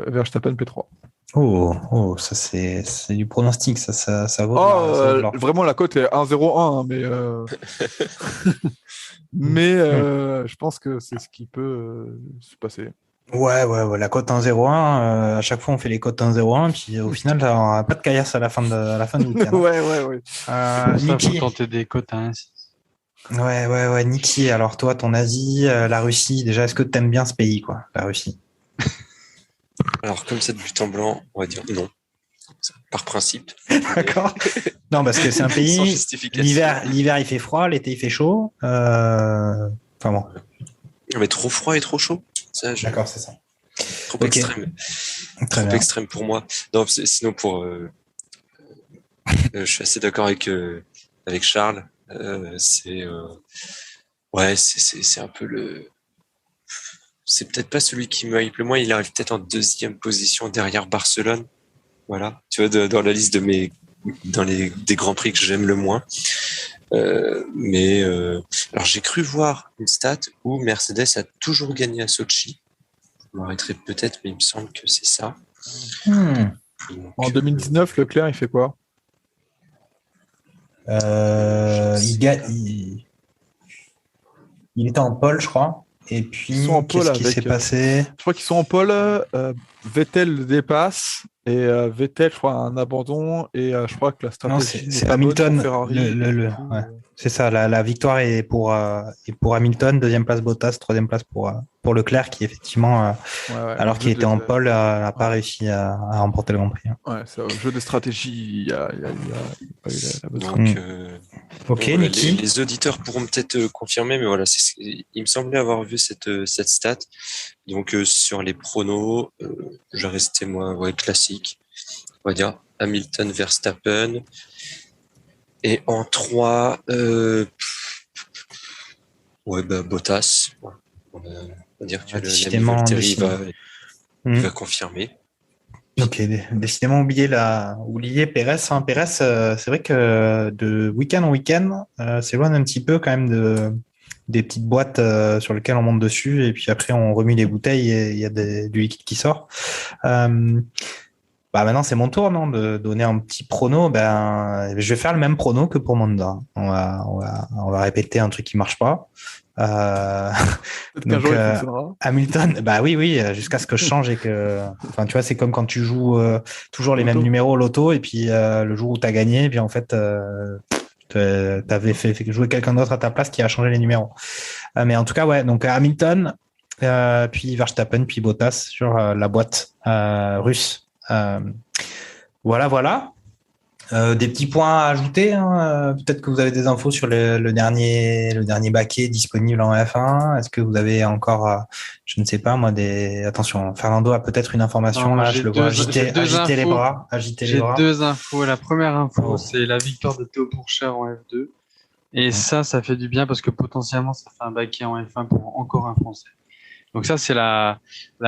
Verstappen P3. Oh, ça c'est du pronostic, ça vaut. Vraiment, la cote est 1-0-1, mais je pense que c'est ce qui peut se passer. Ouais, la cote 1-0-1, à chaque fois on fait les cotes 1-0-1, puis au final, on n'a pas de caillasse à la fin du week-end. Ouais. Niki, faut tenter des cotes à 1-6. Ouais, Niki, alors toi, ton Asie, la Russie, déjà, est-ce que tu aimes bien ce pays, quoi, la Russie? Alors, comme ça de but en blanc, on va dire non. Par principe. D'accord. Non, parce que c'est un pays, Sans justification. l'hiver il fait froid, l'été il fait chaud. Enfin bon. Mais trop froid et trop chaud. D'accord, c'est ça. Trop extrême. Trop extrême pour moi. Non, sinon je suis assez d'accord avec Charles. C'est un peu le... C'est peut-être pas celui qui me hype le moins. Il arrive peut-être en deuxième position derrière Barcelone. Voilà. Tu vois, dans la liste des grands prix que j'aime le moins. Alors j'ai cru voir une stat où Mercedes a toujours gagné à Sochi. Je m'arrêterai peut-être, mais il me semble que c'est ça. Donc, en 2019, Leclerc, il fait quoi? Il était en pole, je crois. Et puis, qu'est-ce qui s'est passé? Je crois qu'ils sont en pole. Vettel le dépasse. Et Vettel, je crois, a un abandon. Et je crois que la stratégie. Non, c'est Hamilton. C'est ça, la victoire est pour Hamilton. Deuxième place Bottas. Troisième place pour Leclerc, qui effectivement, alors qu'il était en pole, n'a pas réussi à remporter le Grand Prix. Ouais, c'est un jeu de stratégie. Il y a pas eu la bonne Donc, Ok, Donc, Niki. les auditeurs pourront peut-être confirmer, mais voilà, il me semblait avoir vu cette stat. Donc sur les pronos, je restais moi classique. On va dire Hamilton, Verstappen. Et en 3, Bottas. On va dire que Décidément, Valtteri va confirmer. Ok, décidément oublier Pérez. Hein. Pérez, c'est vrai que de week-end en week-end, s'éloigne un petit peu quand même des petites boîtes sur lesquelles on monte dessus et puis après on remue les bouteilles et il y a du liquide qui sort. Maintenant c'est mon tour, non, de donner un petit prono. Je vais faire le même prono que pour Monza. On va répéter un truc qui marche pas. Donc Hamilton, oui, jusqu'à ce que je change et que, enfin, tu vois, c'est comme quand tu joues toujours les mêmes numéros au loto et puis le jour où tu as gagné, et puis en fait, t'avais fait jouer quelqu'un d'autre à ta place qui a changé les numéros. Mais en tout cas, ouais, donc Hamilton, puis Verstappen, puis Bottas sur la boîte russe. Voilà. Des petits points à ajouter, hein. Peut-être que vous avez des infos sur le dernier baquet disponible en F1. Est-ce que vous avez encore, je ne sais pas moi, attention, Fernando a peut-être une information. Là, je le vois agiter les bras. J'ai deux infos. La première info, c'est la victoire de Théo Pourchaire en F2. Et ça fait du bien parce que potentiellement, ça fait un baquet en F1 pour encore un Français. Donc ça, c'est la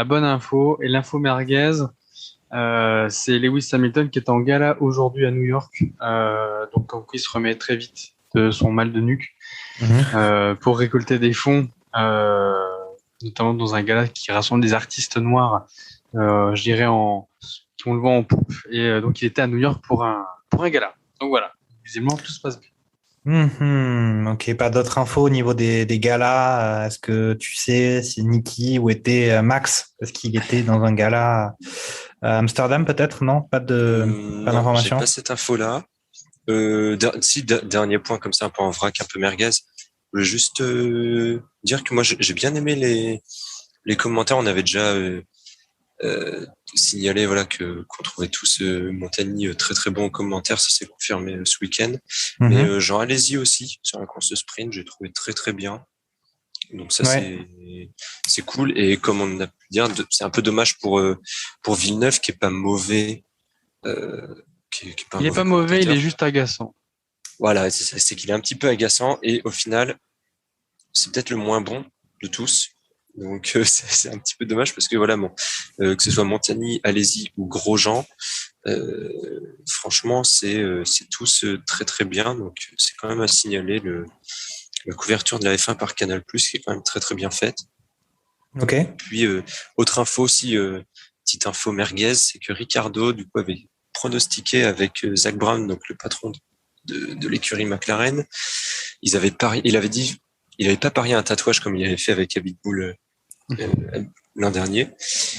bonne info. Et l'info merguez, c'est Lewis Hamilton qui est en gala aujourd'hui à New York. Donc il se remet très vite de son mal de nuque pour récolter des fonds, notamment dans un gala qui rassemble des artistes noirs, je dirais qui ont le vent en poupe. Et donc il était à New York pour un gala. Donc voilà, visiblement tout se passe bien. Ok, pas d'autres infos au niveau des galas. Est-ce que tu sais si Niki où était Max? Est-ce qu'il était dans un gala à Amsterdam peut-être? Non, pas d'information. J'ai pas cette info-là. Dernier point comme ça, un peu en vrac, un peu merguez. Je voulais juste dire que moi j'ai bien aimé les commentaires. On avait déjà signalé qu'on trouvait tous Montagny très très bon en commentaires. Ça s'est confirmé ce week-end. Mais Jean Alesi aussi sur la course de sprint, j'ai trouvé très très bien. Donc ça c'est cool. Et comme on a pu dire, c'est un peu dommage pour Villeneuve qui est pas mauvais. Il est pas mauvais, il est juste agaçant. Voilà, c'est qu'il est un petit peu agaçant et au final c'est peut-être le moins bon de tous. Donc c'est un petit peu dommage parce que voilà, que ce soit Montagny, Alesi ou Grosjean, franchement c'est tous très très bien. Donc c'est quand même à signaler la couverture de la F1 par Canal+, qui est quand même très très bien faite. Ok. Puis autre info aussi, petite info merguez, c'est que Ricciardo du coup avait pronostiqué avec Zak Brown, donc le patron de l'écurie McLaren. Il avait dit, il avait pas parié un tatouage comme il avait fait avec Abitbull l'an dernier.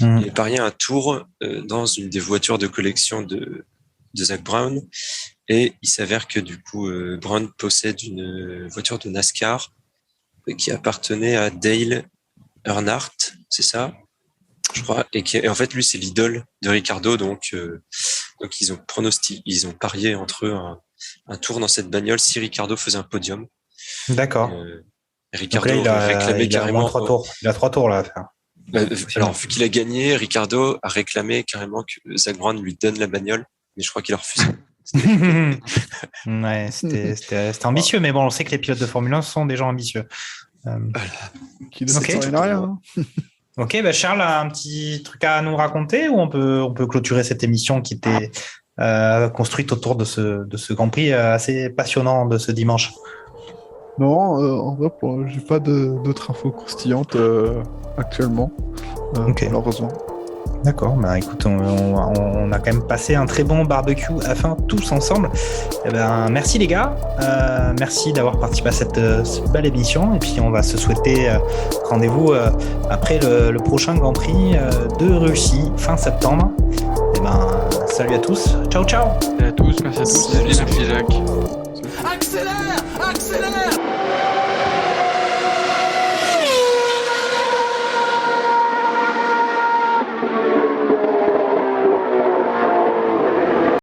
Il avait parié un tour dans une des voitures de collection de Zak Brown. Et il s'avère que du coup, Brown possède une voiture de NASCAR qui appartenait à Dale Earnhardt, c'est ça, je crois. Et en fait, lui, c'est l'idole de Ricciardo. Donc ils ont parié entre eux un tour dans cette bagnole si Ricciardo faisait un podium. D'accord. Ricciardo a réclamé carrément. Il a 3 tours là à faire. Alors, vu qu'il a gagné, Ricciardo a réclamé carrément que Zak Brown lui donne la bagnole, mais je crois qu'il a refusé. Ouais, c'était ambitieux, mais bon, on sait que les pilotes de Formule 1 sont des gens ambitieux. Ok, Charles a un petit truc à nous raconter ou on peut clôturer cette émission qui était construite autour de ce Grand Prix assez passionnant de ce dimanche. Non, en vrai, j'ai pas d'autres infos croustillantes actuellement, malheureusement. D'accord, écoute, on a quand même passé un très bon barbecue F1 tous ensemble. Merci les gars, merci d'avoir participé à cette belle émission et puis on va se souhaiter rendez-vous après le prochain Grand Prix de Russie fin septembre. Salut à tous, ciao. Salut à tous, merci à tous. Merci Jacques. Accélère